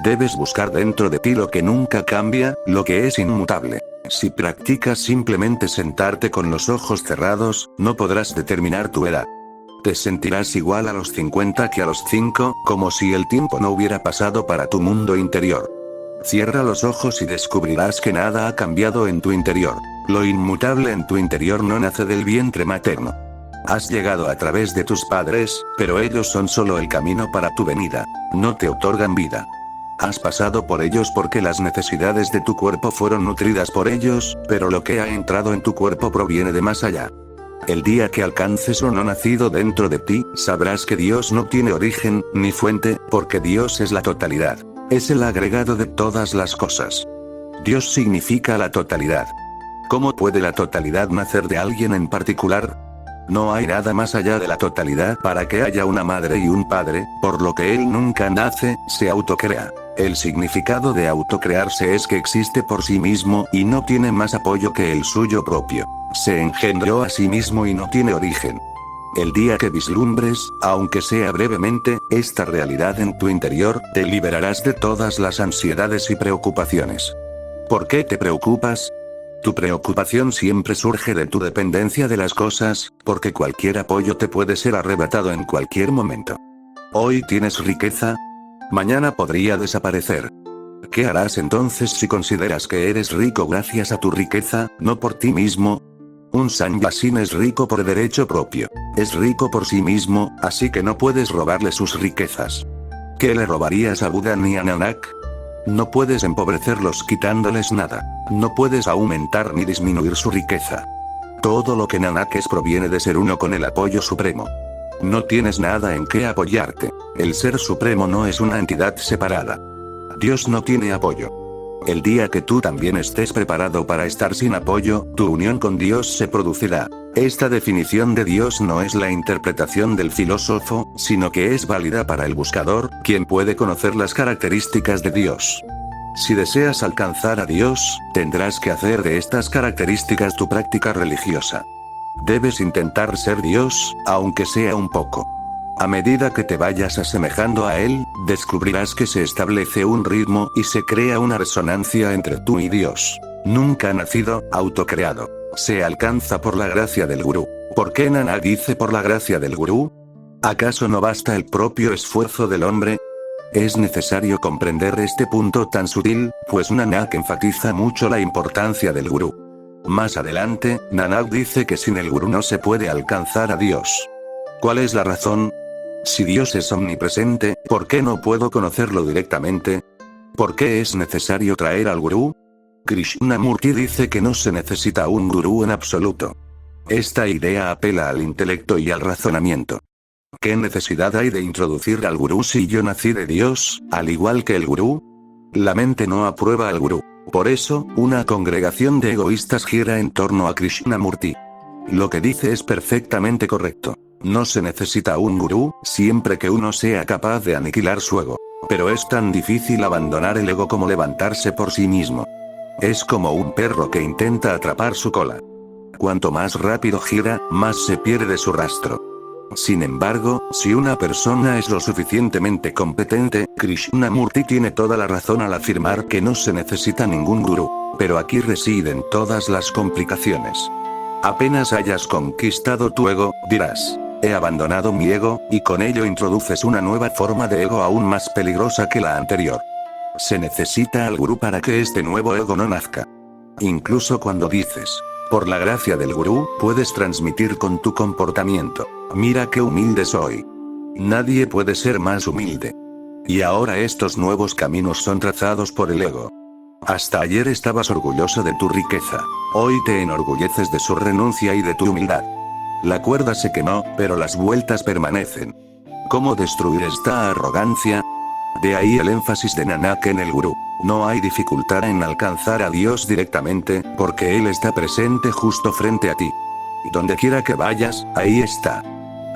S1: Debes buscar dentro de ti lo que nunca cambia, lo que es inmutable. Si practicas simplemente sentarte con los ojos cerrados, no podrás determinar tu edad. Te sentirás igual a los 50 que a los 5, como si el tiempo no hubiera pasado para tu mundo interior. Cierra los ojos y descubrirás que nada ha cambiado en tu interior. Lo inmutable en tu interior no nace del vientre materno. Has llegado a través de tus padres, pero ellos son solo el camino para tu venida. No te otorgan vida. Has pasado por ellos porque las necesidades de tu cuerpo fueron nutridas por ellos, pero lo que ha entrado en tu cuerpo proviene de más allá. El día que alcances lo no nacido dentro de ti, sabrás que Dios no tiene origen, ni fuente, porque Dios es la totalidad. Es el agregado de todas las cosas. Dios significa la totalidad. ¿Cómo puede la totalidad nacer de alguien en particular? No hay nada más allá de la totalidad para que haya una madre y un padre, por lo que él nunca nace, se autocrea. El significado de autocrearse es que existe por sí mismo y no tiene más apoyo que el suyo propio. Se engendró a sí mismo y no tiene origen. El día que vislumbres, aunque sea brevemente, esta realidad en tu interior, te liberarás de todas las ansiedades y preocupaciones. ¿Por qué te preocupas? Tu preocupación siempre surge de tu dependencia de las cosas, porque cualquier apoyo te puede ser arrebatado en cualquier momento. Hoy tienes riqueza. Mañana podría desaparecer. ¿Qué harás entonces si consideras que eres rico gracias a tu riqueza, no por ti mismo? Un sannyasin es rico por derecho propio. Es rico por sí mismo, así que no puedes robarle sus riquezas. ¿Qué le robarías a Buda ni a Nanak? No puedes empobrecerlos quitándoles nada. No puedes aumentar ni disminuir su riqueza. Todo lo que Nanak es proviene de ser uno con el apoyo supremo. No tienes nada en qué apoyarte. El Ser Supremo no es una entidad separada. Dios no tiene apoyo. El día que tú también estés preparado para estar sin apoyo, tu unión con Dios se producirá. Esta definición de Dios no es la interpretación del filósofo, sino que es válida para el buscador, quien puede conocer las características de Dios. Si deseas alcanzar a Dios, tendrás que hacer de estas características tu práctica religiosa. Debes intentar ser Dios, aunque sea un poco. A medida que te vayas asemejando a Él, descubrirás que se establece un ritmo y se crea una resonancia entre tú y Dios. Nunca nacido, autocreado. Se alcanza por la gracia del Gurú. ¿Por qué Nanak dice por la gracia del Gurú? ¿Acaso no basta el propio esfuerzo del hombre? Es necesario comprender este punto tan sutil, pues Nanak enfatiza mucho la importancia del Gurú. Más adelante, Nanak dice que sin el Gurú no se puede alcanzar a Dios. ¿Cuál es la razón? Si Dios es omnipresente, ¿por qué no puedo conocerlo directamente? ¿Por qué es necesario traer al Gurú? Krishnamurti dice que no se necesita un Gurú en absoluto. Esta idea apela al intelecto y al razonamiento. ¿Qué necesidad hay de introducir al Gurú si yo nací de Dios, al igual que el Gurú? La mente no aprueba al Gurú. Por eso, una congregación de egoístas gira en torno a Krishnamurti. Lo que dice es perfectamente correcto. No se necesita un gurú, siempre que uno sea capaz de aniquilar su ego. Pero es tan difícil abandonar el ego como levantarse por sí mismo. Es como un perro que intenta atrapar su cola. Cuanto más rápido gira, más se pierde su rastro. Sin embargo, si una persona es lo suficientemente competente, Krishnamurti tiene toda la razón al afirmar que no se necesita ningún gurú. Pero aquí residen todas las complicaciones. Apenas hayas conquistado tu ego, dirás: he abandonado mi ego, y con ello introduces una nueva forma de ego aún más peligrosa que la anterior. Se necesita al gurú para que este nuevo ego no nazca. Incluso cuando dices, por la gracia del gurú, puedes transmitir con tu comportamiento: mira qué humilde soy. Nadie puede ser más humilde. Y ahora estos nuevos caminos son trazados por el ego. Hasta ayer estabas orgulloso de tu riqueza. Hoy te enorgulleces de su renuncia y de tu humildad. La cuerda se quemó, pero las vueltas permanecen. ¿Cómo destruir esta arrogancia? De ahí el énfasis de Nanak en el Gurú. No hay dificultad en alcanzar a Dios directamente, porque Él está presente justo frente a ti. Donde quiera que vayas, ahí está.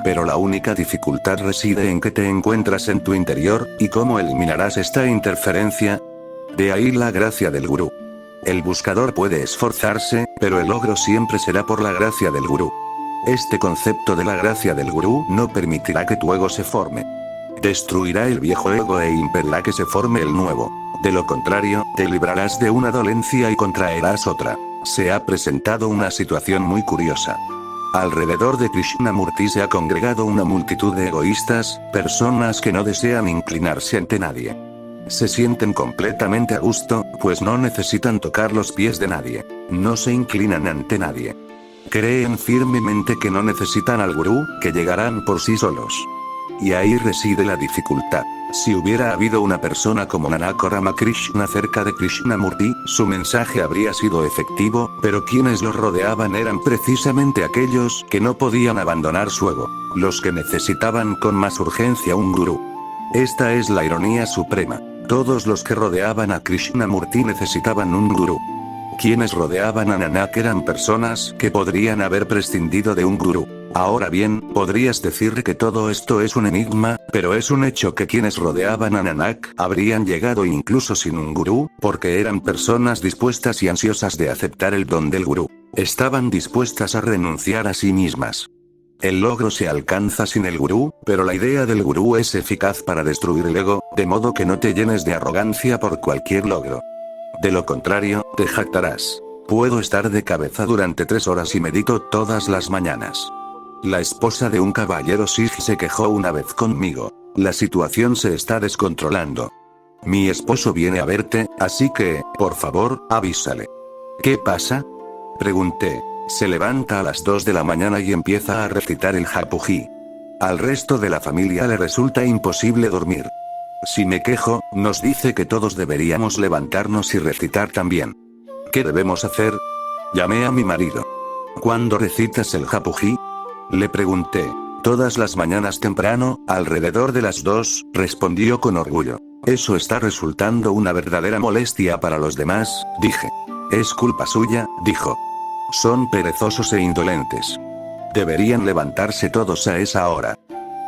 S1: Pero la única dificultad reside en que te encuentras en tu interior, y cómo eliminarás esta interferencia. De ahí la gracia del Gurú. El buscador puede esforzarse, pero el logro siempre será por la gracia del Gurú. Este concepto de la gracia del Gurú no permitirá que tu ego se forme. Destruirá el viejo ego e impedirá que se forme el nuevo. De lo contrario, te librarás de una dolencia y contraerás otra. Se ha presentado una situación muy curiosa. Alrededor de Krishnamurti se ha congregado una multitud de egoístas, personas que no desean inclinarse ante nadie. Se sienten completamente a gusto, pues no necesitan tocar los pies de nadie. No se inclinan ante nadie. Creen firmemente que no necesitan al gurú, que llegarán por sí solos. Y ahí reside la dificultad. Si hubiera habido una persona como Nanak o Ramakrishna cerca de Krishnamurti, su mensaje habría sido efectivo, pero quienes lo rodeaban eran precisamente aquellos que no podían abandonar su ego, los que necesitaban con más urgencia un gurú. Esta es la ironía suprema. Todos los que rodeaban a Krishnamurti necesitaban un gurú. Quienes rodeaban a Nanak eran personas que podrían haber prescindido de un gurú. Ahora bien, podrías decir que todo esto es un enigma, pero es un hecho que quienes rodeaban a Nanak habrían llegado incluso sin un gurú, porque eran personas dispuestas y ansiosas de aceptar el don del gurú. Estaban dispuestas a renunciar a sí mismas. El logro se alcanza sin el gurú, pero la idea del gurú es eficaz para destruir el ego, de modo que no te llenes de arrogancia por cualquier logro. De lo contrario, te jactarás. Puedo estar de cabeza durante 3 horas y medito todas las mañanas. La esposa de un caballero Sikh se quejó una vez conmigo. La situación se está descontrolando. Mi esposo viene a verte, así que, por favor, avísale. ¿Qué pasa? Pregunté. Se levanta a las 2 de la mañana y empieza a recitar el Japuji. Al resto de la familia le resulta imposible dormir. Si me quejo, nos dice que todos deberíamos levantarnos y recitar también. ¿Qué debemos hacer? Llamé a mi marido. ¿Cuándo recitas el Japuji? Le pregunté. Todas las mañanas temprano, alrededor de las 2, respondió con orgullo. Eso está resultando una verdadera molestia para los demás, dije. Es culpa suya, dijo. Son perezosos e indolentes. Deberían levantarse todos a esa hora.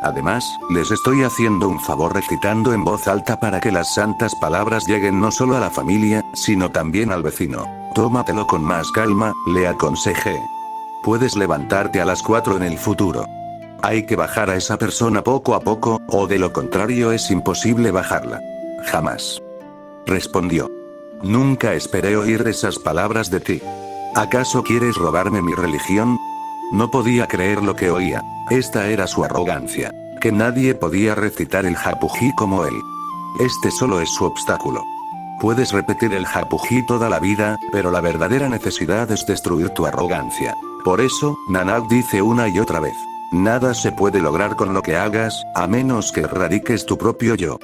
S1: Además, les estoy haciendo un favor recitando en voz alta para que las santas palabras lleguen no solo a la familia, sino también al vecino. Tómatelo con más calma, le aconsejé. Puedes levantarte a las 4 en el futuro. Hay que bajar a esa persona poco a poco, o de lo contrario es imposible bajarla. Jamás. Respondió. Nunca esperé oír esas palabras de ti. ¿Acaso quieres robarme mi religión? No podía creer lo que oía. Esta era su arrogancia. Que nadie podía recitar el Japuji como él. Este solo es su obstáculo. Puedes repetir el Japuji toda la vida, pero la verdadera necesidad es destruir tu arrogancia. Por eso, Nanak dice una y otra vez. Nada se puede lograr con lo que hagas, a menos que erradiques tu propio yo.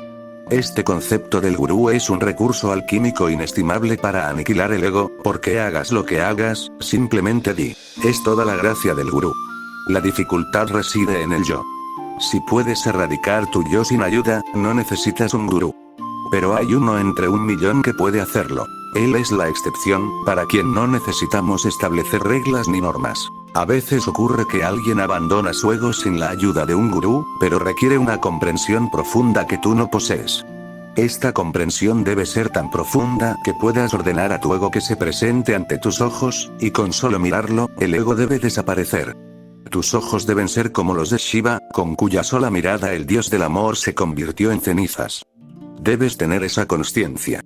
S1: Este concepto del gurú es un recurso alquímico inestimable para aniquilar el ego, porque hagas lo que hagas, simplemente di. Es toda la gracia del gurú. La dificultad reside en el yo. Si puedes erradicar tu yo sin ayuda, no necesitas un gurú. Pero hay uno entre 1.000.000 que puede hacerlo. Él es la excepción, para quien no necesitamos establecer reglas ni normas. A veces ocurre que alguien abandona su ego sin la ayuda de un gurú, pero requiere una comprensión profunda que tú no posees. Esta comprensión debe ser tan profunda que puedas ordenar a tu ego que se presente ante tus ojos, y con solo mirarlo, el ego debe desaparecer. Tus ojos deben ser como los de Shiva, con cuya sola mirada el dios del amor se convirtió en cenizas. Debes tener esa consciencia.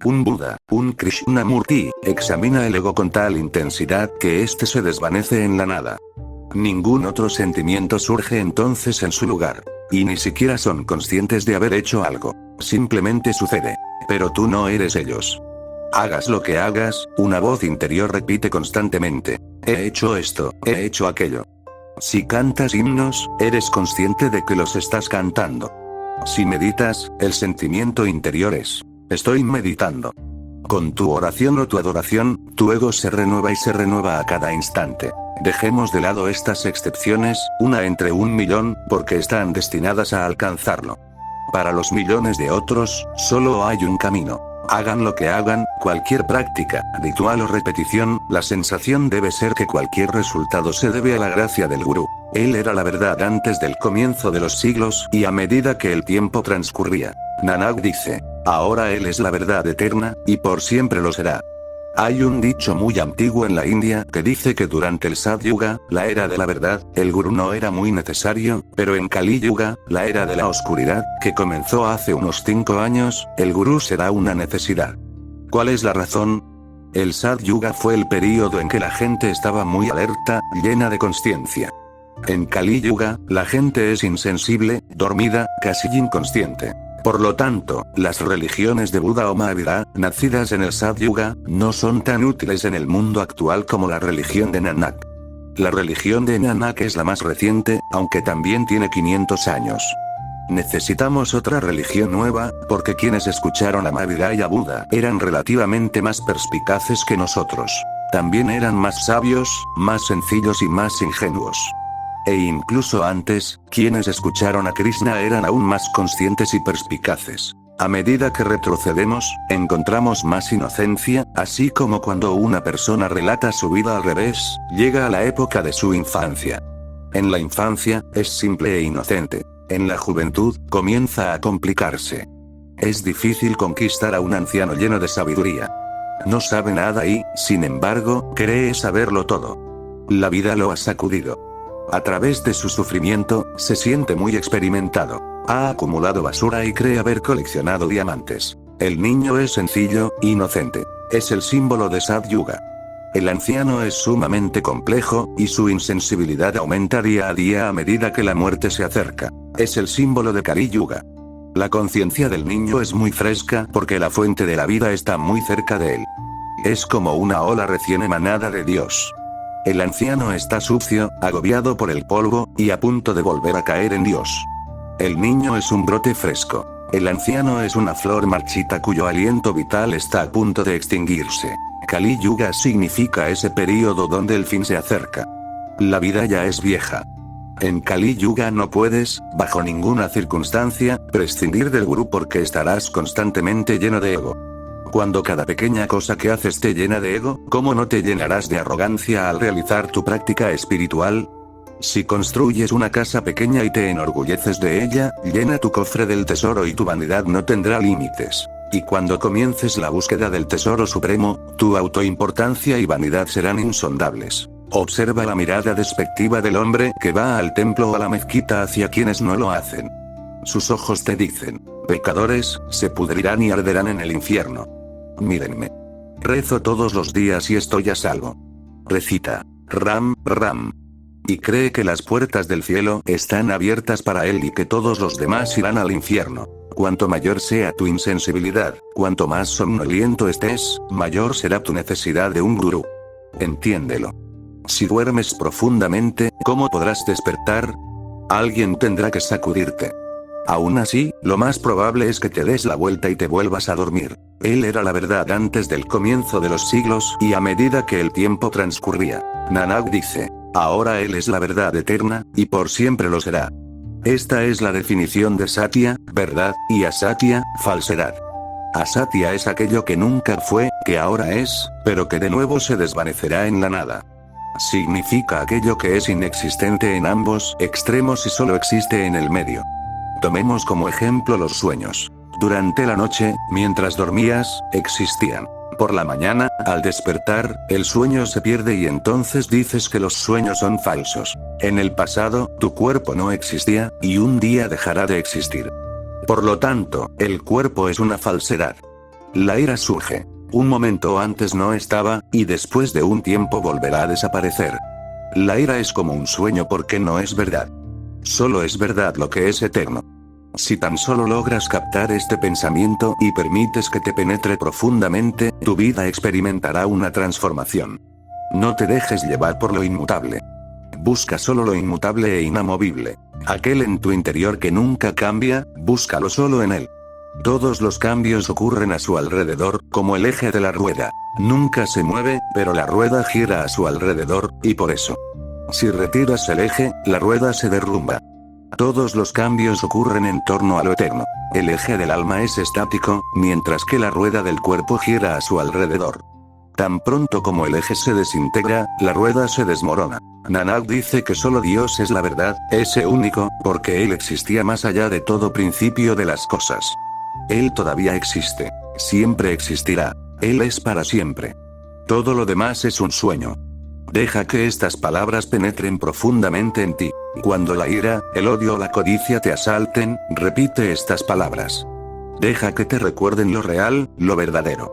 S1: Un Buda, un Krishnamurti, examina el ego con tal intensidad que éste se desvanece en la nada. Ningún otro sentimiento surge entonces en su lugar. Y ni siquiera son conscientes de haber hecho algo. Simplemente sucede. Pero tú no eres ellos. Hagas lo que hagas, una voz interior repite constantemente. He hecho esto, he hecho aquello. Si cantas himnos, eres consciente de que los estás cantando. Si meditas, el sentimiento interior es. Estoy meditando. Con tu oración o tu adoración, tu ego se renueva y se renueva a cada instante. Dejemos de lado estas excepciones, una entre 1.000.000, porque están destinadas a alcanzarlo. Para los millones de otros, solo hay un camino. Hagan lo que hagan, cualquier práctica, ritual o repetición, la sensación debe ser que cualquier resultado se debe a la gracia del gurú. Él era la verdad antes del comienzo de los siglos y a medida que el tiempo transcurría. Nanak dice, ahora él es la verdad eterna, y por siempre lo será. Hay un dicho muy antiguo en la India que dice que durante el Satyuga, la era de la verdad, el gurú no era muy necesario, pero en Kali Yuga, la era de la oscuridad, que comenzó hace unos 5 años, el gurú será una necesidad. ¿Cuál es la razón? El Satyuga fue el período en que la gente estaba muy alerta, llena de consciencia. En Kali Yuga, la gente es insensible, dormida, casi inconsciente. Por lo tanto, las religiones de Buda o Mahavira, nacidas en el Satyuga, no son tan útiles en el mundo actual como la religión de Nanak. La religión de Nanak es la más reciente, aunque también tiene 500 años. Necesitamos otra religión nueva, porque quienes escucharon a Mahavira y a Buda eran relativamente más perspicaces que nosotros. También eran más sabios, más sencillos y más ingenuos. E incluso antes, quienes escucharon a Krishna eran aún más conscientes y perspicaces. A medida que retrocedemos, encontramos más inocencia, así como cuando una persona relata su vida al revés, llega a la época de su infancia. En la infancia, es simple e inocente. En la juventud, comienza a complicarse. Es difícil conquistar a un anciano lleno de sabiduría. No sabe nada y, sin embargo, cree saberlo todo. La vida lo ha sacudido. A través de su sufrimiento, se siente muy experimentado. Ha acumulado basura y cree haber coleccionado diamantes. El niño es sencillo, inocente. Es el símbolo de Satyuga. El anciano es sumamente complejo, y su insensibilidad aumenta día a día a medida que la muerte se acerca. Es el símbolo de Kali Yuga. La conciencia del niño es muy fresca porque la fuente de la vida está muy cerca de él. Es como una ola recién emanada de Dios. El anciano está sucio, agobiado por el polvo, y a punto de volver a caer en Dios. El niño es un brote fresco. El anciano es una flor marchita cuyo aliento vital está a punto de extinguirse. Kali Yuga significa ese período donde el fin se acerca. La vida ya es vieja. En Kali Yuga no puedes, bajo ninguna circunstancia, prescindir del gurú porque estarás constantemente lleno de ego. Cuando cada pequeña cosa que haces te llena de ego, ¿cómo no te llenarás de arrogancia al realizar tu práctica espiritual? Si construyes una casa pequeña y te enorgulleces de ella, llena tu cofre del tesoro y tu vanidad no tendrá límites. Y cuando comiences la búsqueda del tesoro supremo, tu autoimportancia y vanidad serán insondables. Observa la mirada despectiva del hombre que va al templo o a la mezquita hacia quienes no lo hacen. Sus ojos te dicen: pecadores, se pudrirán y arderán en el infierno. Mírenme. Rezo todos los días y estoy a salvo. Recita: Ram, Ram. Y cree que las puertas del cielo están abiertas para él y que todos los demás irán al infierno. Cuanto mayor sea tu insensibilidad, cuanto más somnoliento estés, mayor será tu necesidad de un gurú. Entiéndelo. Si duermes profundamente, ¿cómo podrás despertar? Alguien tendrá que sacudirte. Aún así, lo más probable es que te des la vuelta y te vuelvas a dormir. Él era la verdad antes del comienzo de los siglos y a medida que el tiempo transcurría. Nanak dice: ahora Él es la verdad eterna, y por siempre lo será. Esta es la definición de Satya, verdad, y Asatya, falsedad. Asatya es aquello que nunca fue, que ahora es, pero que de nuevo se desvanecerá en la nada. Significa aquello que es inexistente en ambos extremos y solo existe en el medio. Tomemos como ejemplo los sueños. Durante la noche, mientras dormías, existían. Por la mañana, al despertar, el sueño se pierde y entonces dices que los sueños son falsos. En el pasado, tu cuerpo no existía, y un día dejará de existir. Por lo tanto, el cuerpo es una falsedad. La ira surge. Un momento antes no estaba, y después de un tiempo volverá a desaparecer. La ira es como un sueño porque no es verdad. Solo es verdad lo que es eterno. Si tan solo logras captar este pensamiento y permites que te penetre profundamente, tu vida experimentará una transformación. No te dejes llevar por lo inmutable. Busca solo lo inmutable e inamovible. Aquel en tu interior que nunca cambia, búscalo solo en él. Todos los cambios ocurren a su alrededor, como el eje de la rueda. Nunca se mueve, pero la rueda gira a su alrededor, y por eso. Si retiras el eje, la rueda se derrumba. Todos los cambios ocurren en torno a lo eterno. El eje del alma es estático, mientras que la rueda del cuerpo gira a su alrededor. Tan pronto como el eje se desintegra, la rueda se desmorona. Nanak dice que solo Dios es la verdad, ese único, porque Él existía más allá de todo principio de las cosas. Él todavía existe. Siempre existirá. Él es para siempre. Todo lo demás es un sueño. Deja que estas palabras penetren profundamente en ti. Cuando la ira, el odio o la codicia te asalten, repite estas palabras. Deja que te recuerden lo real, lo verdadero.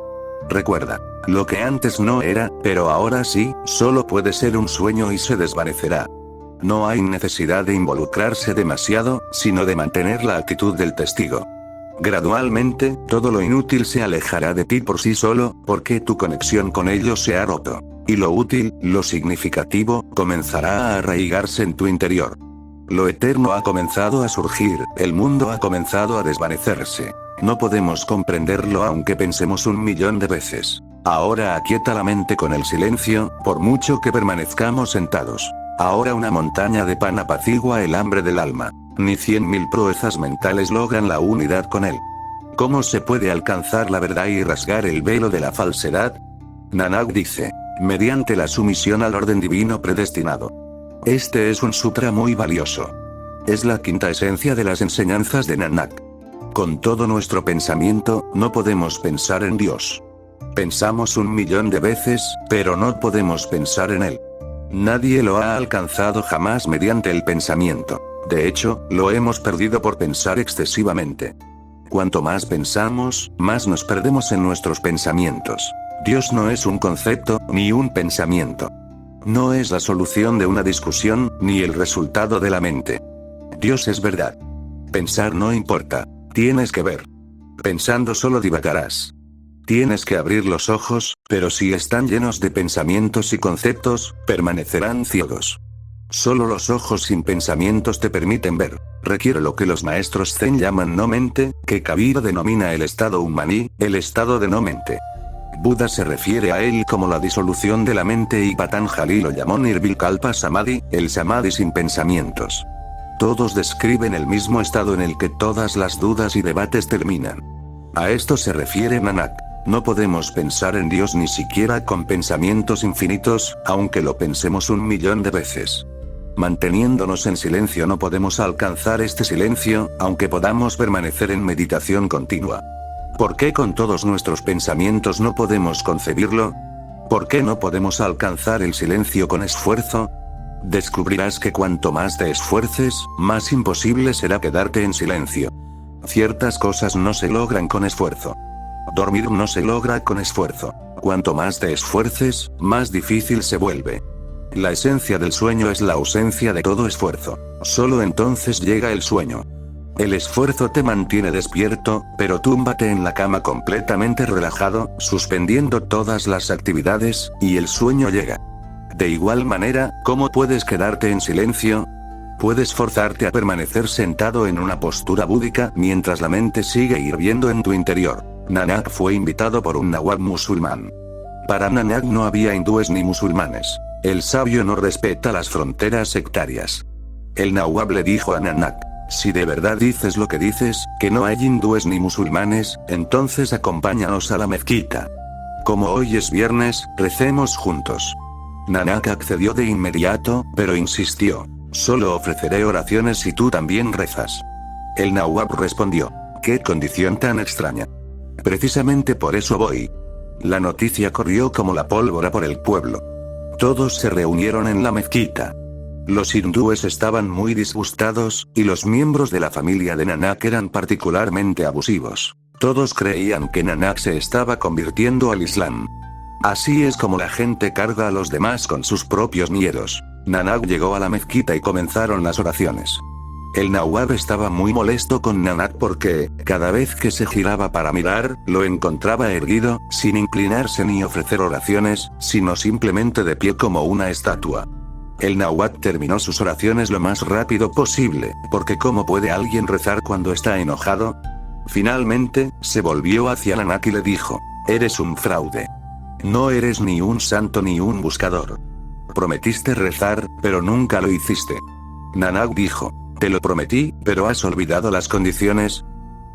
S1: Recuerda, lo que antes no era, pero ahora sí, solo puede ser un sueño y se desvanecerá. No hay necesidad de involucrarse demasiado, sino de mantener la actitud del testigo. Gradualmente, todo lo inútil se alejará de ti por sí solo, porque tu conexión con ello se ha roto. Y lo útil, lo significativo, comenzará a arraigarse en tu interior. Lo eterno ha comenzado a surgir, el mundo ha comenzado a desvanecerse. No podemos comprenderlo aunque pensemos 1.000.000 de veces. Ahora aquieta la mente con el silencio, por mucho que permanezcamos sentados. Ahora una montaña de pan apacigua el hambre del alma. Ni 100.000 proezas mentales logran la unidad con él. ¿Cómo se puede alcanzar la verdad y rasgar el velo de la falsedad? Nanak dice, mediante la sumisión al orden divino predestinado. Este es un sutra muy valioso. Es la quinta esencia de las enseñanzas de Nanak. Con todo nuestro pensamiento, no podemos pensar en Dios. Pensamos 1.000.000 de veces, pero no podemos pensar en Él. Nadie lo ha alcanzado jamás mediante el pensamiento. De hecho, lo hemos perdido por pensar excesivamente. Cuanto más pensamos, más nos perdemos en nuestros pensamientos. Dios no es un concepto, ni un pensamiento. No es la solución de una discusión, ni el resultado de la mente. Dios es verdad. Pensar no importa. Tienes que ver. Pensando solo divagarás. Tienes que abrir los ojos, pero si están llenos de pensamientos y conceptos, permanecerán ciegos. Solo los ojos sin pensamientos te permiten ver. Requiere lo que los maestros Zen llaman no mente, que Kabir denomina el estado umani, el estado de no mente. Buda se refiere a él como la disolución de la mente y Patanjali lo llamó Nirvikalpa Samadhi, el Samadhi sin pensamientos. Todos describen el mismo estado en el que todas las dudas y debates terminan. A esto se refiere Nanak. No podemos pensar en Dios ni siquiera con pensamientos infinitos, aunque lo pensemos 1.000.000 de veces. Manteniéndonos en silencio no podemos alcanzar este silencio, aunque podamos permanecer en meditación continua. ¿Por qué con todos nuestros pensamientos no podemos concebirlo? ¿Por qué no podemos alcanzar el silencio con esfuerzo? Descubrirás que cuanto más te esfuerces, más imposible será quedarte en silencio. Ciertas cosas no se logran con esfuerzo. Dormir no se logra con esfuerzo. Cuanto más te esfuerces, más difícil se vuelve. La esencia del sueño es la ausencia de todo esfuerzo. Solo entonces llega el sueño. El esfuerzo te mantiene despierto, pero túmbate en la cama completamente relajado, suspendiendo todas las actividades, y el sueño llega. De igual manera, ¿cómo puedes quedarte en silencio? Puedes forzarte a permanecer sentado en una postura búdica mientras la mente sigue hirviendo en tu interior. Nanak fue invitado por un nawab musulmán. Para Nanak no había hindúes ni musulmanes. El sabio no respeta las fronteras sectarias. El nawab le dijo a Nanak, si de verdad dices lo que dices, que no hay hindúes ni musulmanes, entonces acompáñanos a la mezquita. Como hoy es viernes, recemos juntos. Nanak accedió de inmediato, pero insistió, solo ofreceré oraciones si tú también rezas. El nawab respondió, qué condición tan extraña. Precisamente por eso voy. La noticia corrió como la pólvora por el pueblo. Todos se reunieron en la mezquita. Los hindúes estaban muy disgustados, y los miembros de la familia de Nanak eran particularmente abusivos. Todos creían que Nanak se estaba convirtiendo al Islam. Así es como la gente carga a los demás con sus propios miedos. Nanak llegó a la mezquita y comenzaron las oraciones. El nawab estaba muy molesto con Nanak porque, cada vez que se giraba para mirar, lo encontraba erguido, sin inclinarse ni ofrecer oraciones, sino simplemente de pie como una estatua. El nawab terminó sus oraciones lo más rápido posible, porque ¿cómo puede alguien rezar cuando está enojado? Finalmente, se volvió hacia Nanak y le dijo, eres un fraude. No eres ni un santo ni un buscador. Prometiste rezar, pero nunca lo hiciste. Nanak dijo, te lo prometí, pero has olvidado las condiciones.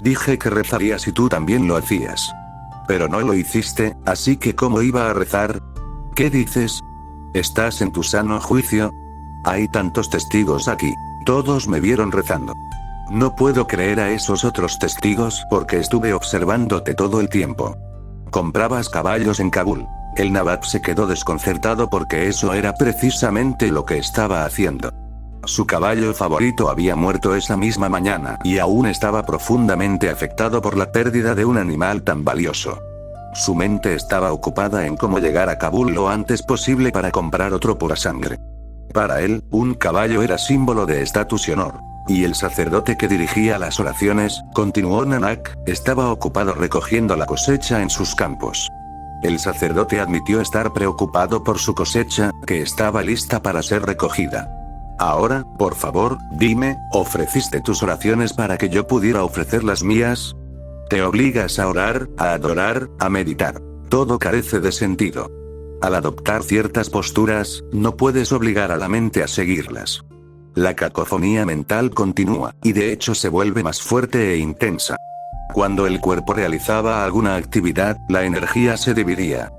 S1: Dije que rezaría si tú también lo hacías. Pero no lo hiciste, así que ¿cómo iba a rezar? ¿Qué dices? ¿Estás en tu sano juicio? Hay tantos testigos aquí. Todos me vieron rezando. No puedo creer a esos otros testigos porque estuve observándote todo el tiempo. Comprabas caballos en Kabul. El nawab se quedó desconcertado porque eso era precisamente lo que estaba haciendo. Su caballo favorito había muerto esa misma mañana y aún estaba profundamente afectado por la pérdida de un animal tan valioso. Su mente estaba ocupada en cómo llegar a Kabul lo antes posible para comprar otro pura sangre. Para él, un caballo era símbolo de estatus y honor. Y el sacerdote que dirigía las oraciones, continuó Nanak, estaba ocupado recogiendo la cosecha en sus campos. El sacerdote admitió estar preocupado por su cosecha, que estaba lista para ser recogida. Ahora, por favor, dime, ¿ofreciste tus oraciones para que yo pudiera ofrecer las mías? Te obligas a orar, a adorar, a meditar. Todo carece de sentido. Al adoptar ciertas posturas, no puedes obligar a la mente a seguirlas. La cacofonía mental continúa, y de hecho se vuelve más fuerte e intensa. Cuando el cuerpo realizaba alguna actividad, la energía se dividía.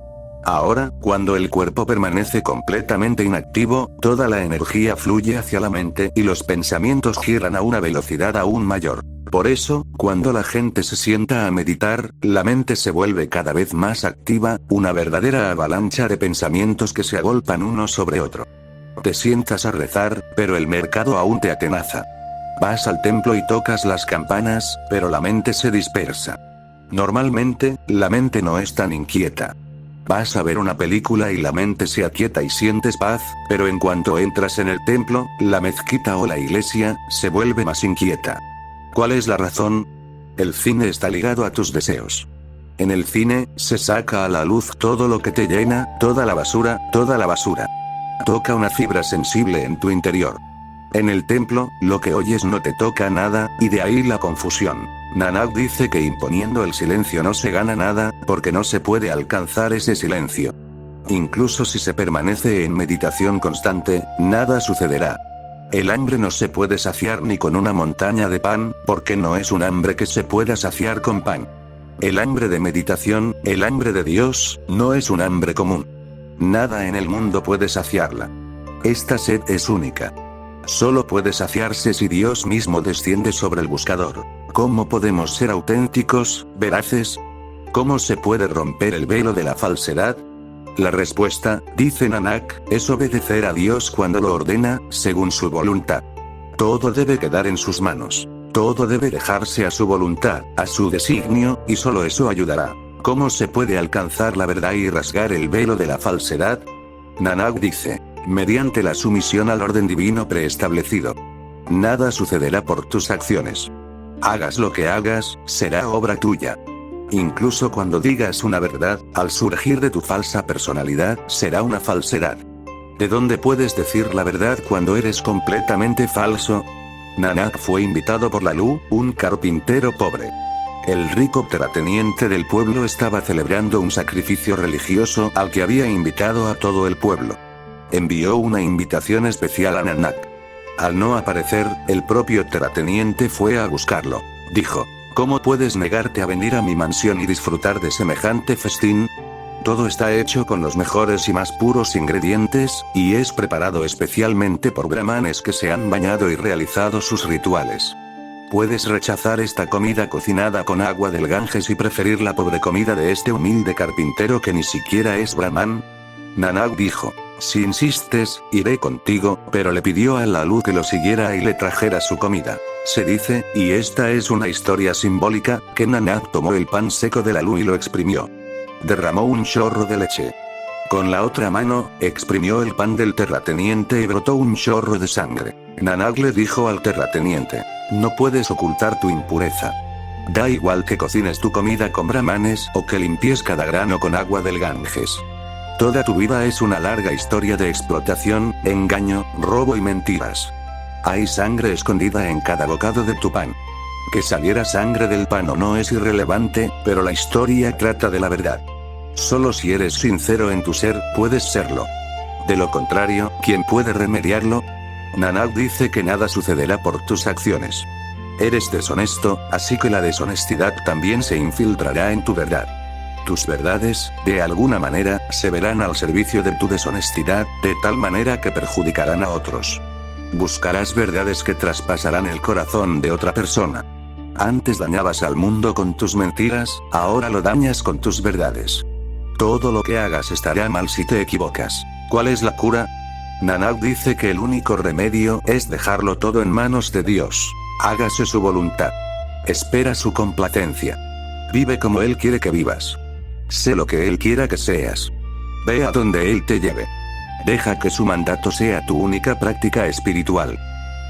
S1: Ahora, cuando el cuerpo permanece completamente inactivo, toda la energía fluye hacia la mente y los pensamientos giran a una velocidad aún mayor. Por eso, cuando la gente se sienta a meditar, la mente se vuelve cada vez más activa, una verdadera avalancha de pensamientos que se agolpan uno sobre otro. Te sientas a rezar, pero el mercado aún te atenaza. Vas al templo y tocas las campanas, pero la mente se dispersa. Normalmente, la mente no es tan inquieta. Vas a ver una película y la mente se aquieta y sientes paz, pero en cuanto entras en el templo, la mezquita o la iglesia, se vuelve más inquieta. ¿Cuál es la razón? El cine está ligado a tus deseos. En el cine, se saca a la luz todo lo que te llena, toda la basura, toda la basura. Toca una fibra sensible en tu interior. En el templo, lo que oyes no te toca nada, y de ahí la confusión. Nanak dice que imponiendo el silencio no se gana nada, porque no se puede alcanzar ese silencio. Incluso si se permanece en meditación constante, nada sucederá. El hambre no se puede saciar ni con una montaña de pan, porque no es un hambre que se pueda saciar con pan. El hambre de meditación, el hambre de Dios, no es un hambre común. Nada en el mundo puede saciarla. Esta sed es única. Solo puede saciarse si Dios mismo desciende sobre el buscador. ¿Cómo podemos ser auténticos, veraces? ¿Cómo se puede romper el velo de la falsedad? La respuesta, dice Nanak, es obedecer a Dios cuando lo ordena, según su voluntad. Todo debe quedar en sus manos. Todo debe dejarse a su voluntad, a su designio, y solo eso ayudará. ¿Cómo se puede alcanzar la verdad y rasgar el velo de la falsedad? Nanak dice, mediante la sumisión al orden divino preestablecido. Nada sucederá por tus acciones. Hagas lo que hagas, será obra tuya. Incluso cuando digas una verdad, al surgir de tu falsa personalidad, será una falsedad. ¿De dónde puedes decir la verdad cuando eres completamente falso? Nanak fue invitado por Lalu, un carpintero pobre. El rico terrateniente del pueblo estaba celebrando un sacrificio religioso al que había invitado a todo el pueblo. Envió una invitación especial a Nanak. Al no aparecer, el propio terrateniente fue a buscarlo. Dijo, ¿cómo puedes negarte a venir a mi mansión y disfrutar de semejante festín? Todo está hecho con los mejores y más puros ingredientes, y es preparado especialmente por brahmanes que se han bañado y realizado sus rituales. Puedes rechazar esta comida cocinada con agua del Ganges y preferir la pobre comida de este humilde carpintero que ni siquiera es brahman. Nanak dijo, si insistes, iré contigo, pero le pidió a Lalu que lo siguiera y le trajera su comida. Se dice, y esta es una historia simbólica, que Nanak tomó el pan seco de Lalu y lo exprimió. Derramó un chorro de leche. Con la otra mano, exprimió el pan del terrateniente y brotó un chorro de sangre. Nanak le dijo al terrateniente, no puedes ocultar tu impureza. Da igual que cocines tu comida con brahmanes o que limpies cada grano con agua del Ganges. Toda tu vida es una larga historia de explotación, engaño, robo y mentiras. Hay sangre escondida en cada bocado de tu pan. Que saliera sangre del pan o no es irrelevante, pero la historia trata de la verdad. Solo si eres sincero en tu ser, puedes serlo. De lo contrario, ¿quién puede remediarlo? Nanak dice que nada sucederá por tus acciones. Eres deshonesto, así que la deshonestidad también se infiltrará en tu verdad. Tus verdades, de alguna manera, se verán al servicio de tu deshonestidad, de tal manera que perjudicarán a otros. Buscarás verdades que traspasarán el corazón de otra persona. Antes dañabas al mundo con tus mentiras, ahora lo dañas con tus verdades. Todo lo que hagas estará mal si te equivocas. ¿Cuál es la cura? Nanak dice que el único remedio es dejarlo todo en manos de Dios. Hágase su voluntad. Espera su complacencia. Vive como Él quiere que vivas. Sé lo que Él quiera que seas. Ve a donde Él te lleve. Deja que su mandato sea tu única práctica espiritual.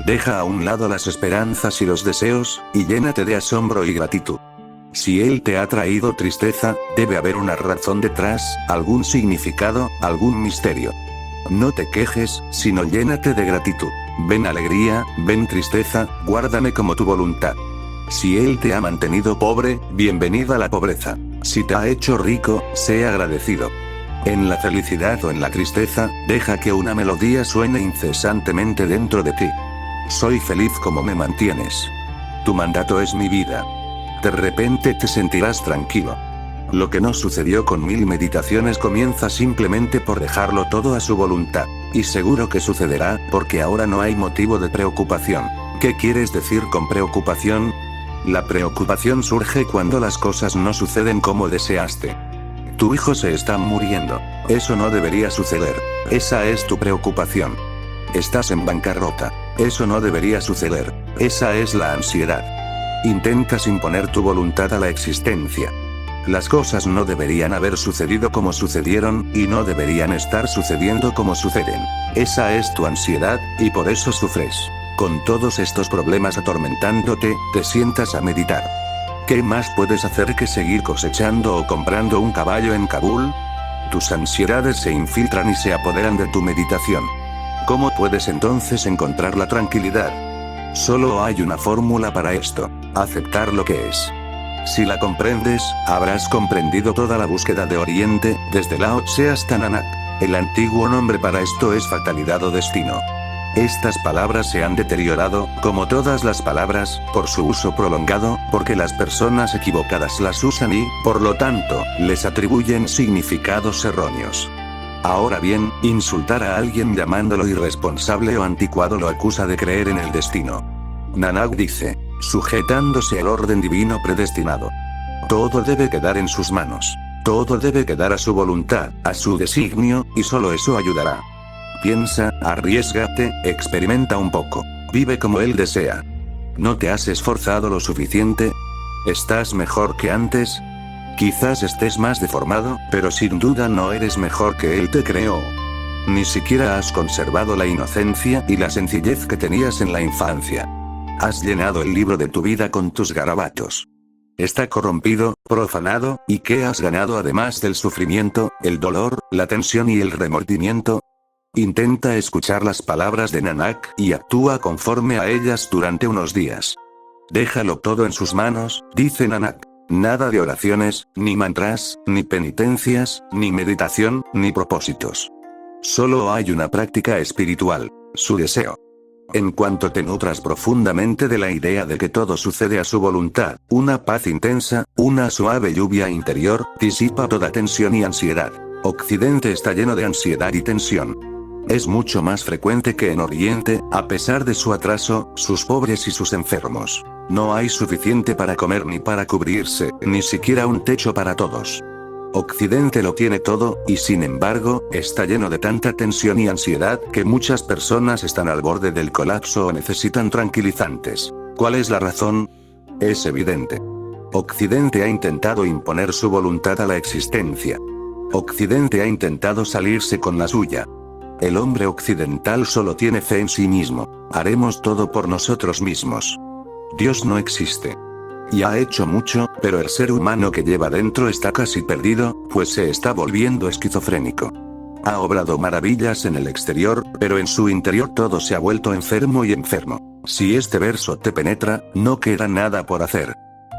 S1: Deja a un lado las esperanzas y los deseos, y llénate de asombro y gratitud. Si él te ha traído tristeza, debe haber una razón detrás, algún significado, algún misterio. No te quejes, sino llénate de gratitud. Ven alegría, ven tristeza, guárdame como tu voluntad. Si él te ha mantenido pobre, bienvenida a la pobreza. Si te ha hecho rico, sé agradecido. En la felicidad o en la tristeza, deja que una melodía suene incesantemente dentro de ti. Soy feliz como me mantienes. Tu mandato es mi vida. De repente te sentirás tranquilo. Lo que no sucedió con 1000 meditaciones comienza simplemente por dejarlo todo a su voluntad. Y seguro que sucederá, porque ahora no hay motivo de preocupación. ¿Qué quieres decir con preocupación? La preocupación surge cuando las cosas no suceden como deseaste. Tu hijo se está muriendo. Eso no debería suceder. Esa es tu preocupación. Estás en bancarrota. Eso no debería suceder. Esa es la ansiedad. Intentas imponer tu voluntad a la existencia. Las cosas no deberían haber sucedido como sucedieron, y no deberían estar sucediendo como suceden. Esa es tu ansiedad, y por eso sufres. Con todos estos problemas atormentándote, te sientas a meditar. ¿Qué más puedes hacer que seguir cosechando o comprando un caballo en Kabul? Tus ansiedades se infiltran y se apoderan de tu meditación. ¿Cómo puedes entonces encontrar la tranquilidad? Solo hay una fórmula para esto: aceptar lo que es. Si la comprendes, habrás comprendido toda la búsqueda de Oriente, desde Lao Tse hasta Nanak. El antiguo nombre para esto es fatalidad o destino. Estas palabras se han deteriorado, como todas las palabras, por su uso prolongado, porque las personas equivocadas las usan y, por lo tanto, les atribuyen significados erróneos. Ahora bien, insultar a alguien llamándolo irresponsable o anticuado lo acusa de creer en el destino. Nanak dice, sujetándose al orden divino predestinado. Todo debe quedar en sus manos. Todo debe quedar a su voluntad, a su designio, y solo eso ayudará. Piensa, arriésgate, experimenta un poco. Vive como él desea. ¿No te has esforzado lo suficiente? ¿Estás mejor que antes? Quizás estés más deformado, pero sin duda no eres mejor que él te creó. Ni siquiera has conservado la inocencia y la sencillez que tenías en la infancia. Has llenado el libro de tu vida con tus garabatos. Está corrompido, profanado, ¿y qué has ganado además del sufrimiento, el dolor, la tensión y el remordimiento? Intenta escuchar las palabras de Nanak y actúa conforme a ellas durante unos días. Déjalo todo en sus manos, dice Nanak. Nada de oraciones, ni mantras, ni penitencias, ni meditación, ni propósitos. Solo hay una práctica espiritual, su deseo. En cuanto te nutras profundamente de la idea de que todo sucede a su voluntad, una paz intensa, una suave lluvia interior, disipa toda tensión y ansiedad. Occidente está lleno de ansiedad y tensión. Es mucho más frecuente que en Oriente, a pesar de su atraso, sus pobres y sus enfermos. No hay suficiente para comer ni para cubrirse, ni siquiera un techo para todos. Occidente lo tiene todo, y sin embargo, está lleno de tanta tensión y ansiedad que muchas personas están al borde del colapso o necesitan tranquilizantes. ¿Cuál es la razón? Es evidente. Occidente ha intentado imponer su voluntad a la existencia. Occidente ha intentado salirse con la suya. El hombre occidental solo tiene fe en sí mismo. Haremos todo por nosotros mismos. Dios no existe. Y ha hecho mucho, pero el ser humano que lleva dentro está casi perdido, pues se está volviendo esquizofrénico. Ha obrado maravillas en el exterior, pero en su interior todo se ha vuelto enfermo y enfermo. Si este verso te penetra, no queda nada por hacer.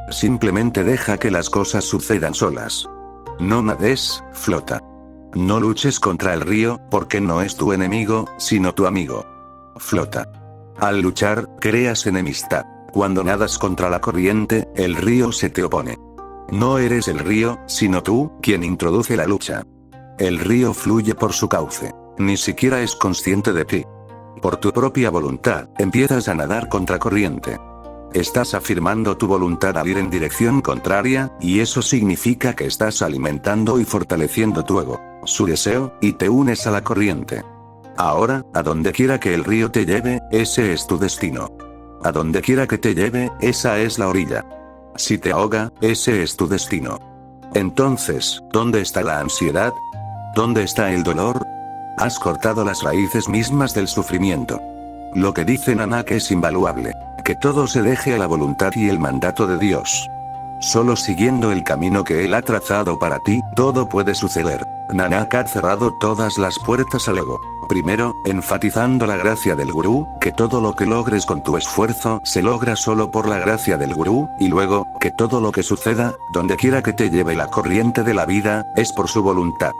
S1: Simplemente deja que las cosas sucedan solas. No nades, flota. No luches contra el río, porque no es tu enemigo, sino tu amigo. Flota. Al luchar, creas enemistad. Cuando nadas contra la corriente, el río se te opone. No eres el río, sino tú, quien introduce la lucha. El río fluye por su cauce. Ni siquiera es consciente de ti. Por tu propia voluntad, empiezas a nadar contra corriente. Estás afirmando tu voluntad al ir en dirección contraria, y eso significa que estás alimentando y fortaleciendo tu ego, su deseo, y te unes a la corriente. Ahora, a donde quiera que el río te lleve, ese es tu destino. A donde quiera que te lleve, esa es la orilla. Si te ahoga, ese es tu destino. Entonces, ¿dónde está la ansiedad? ¿Dónde está el dolor? Has cortado las raíces mismas del sufrimiento. Lo que dice Nanak es invaluable. Que todo se deje a la voluntad y el mandato de Dios. Solo siguiendo el camino que él ha trazado para ti, todo puede suceder. Nanak ha cerrado todas las puertas al ego. Primero, enfatizando la gracia del gurú, que todo lo que logres con tu esfuerzo se logra solo por la gracia del gurú, y luego, que todo lo que suceda, donde quiera que te lleve la corriente de la vida, es por su voluntad.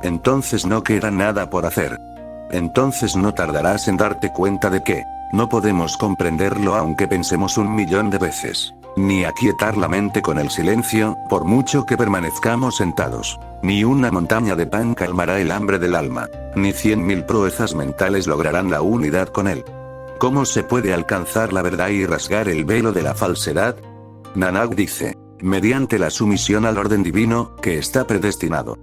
S1: Entonces no queda nada por hacer. Entonces no tardarás en darte cuenta de que no podemos comprenderlo aunque pensemos 1.000.000 de veces. Ni aquietar la mente con el silencio, por mucho que permanezcamos sentados. Ni una montaña de pan calmará el hambre del alma. Ni 100.000 proezas mentales lograrán la unidad con él. ¿Cómo se puede alcanzar la verdad y rasgar el velo de la falsedad? Nanak dice, mediante la sumisión al orden divino, que está predestinado.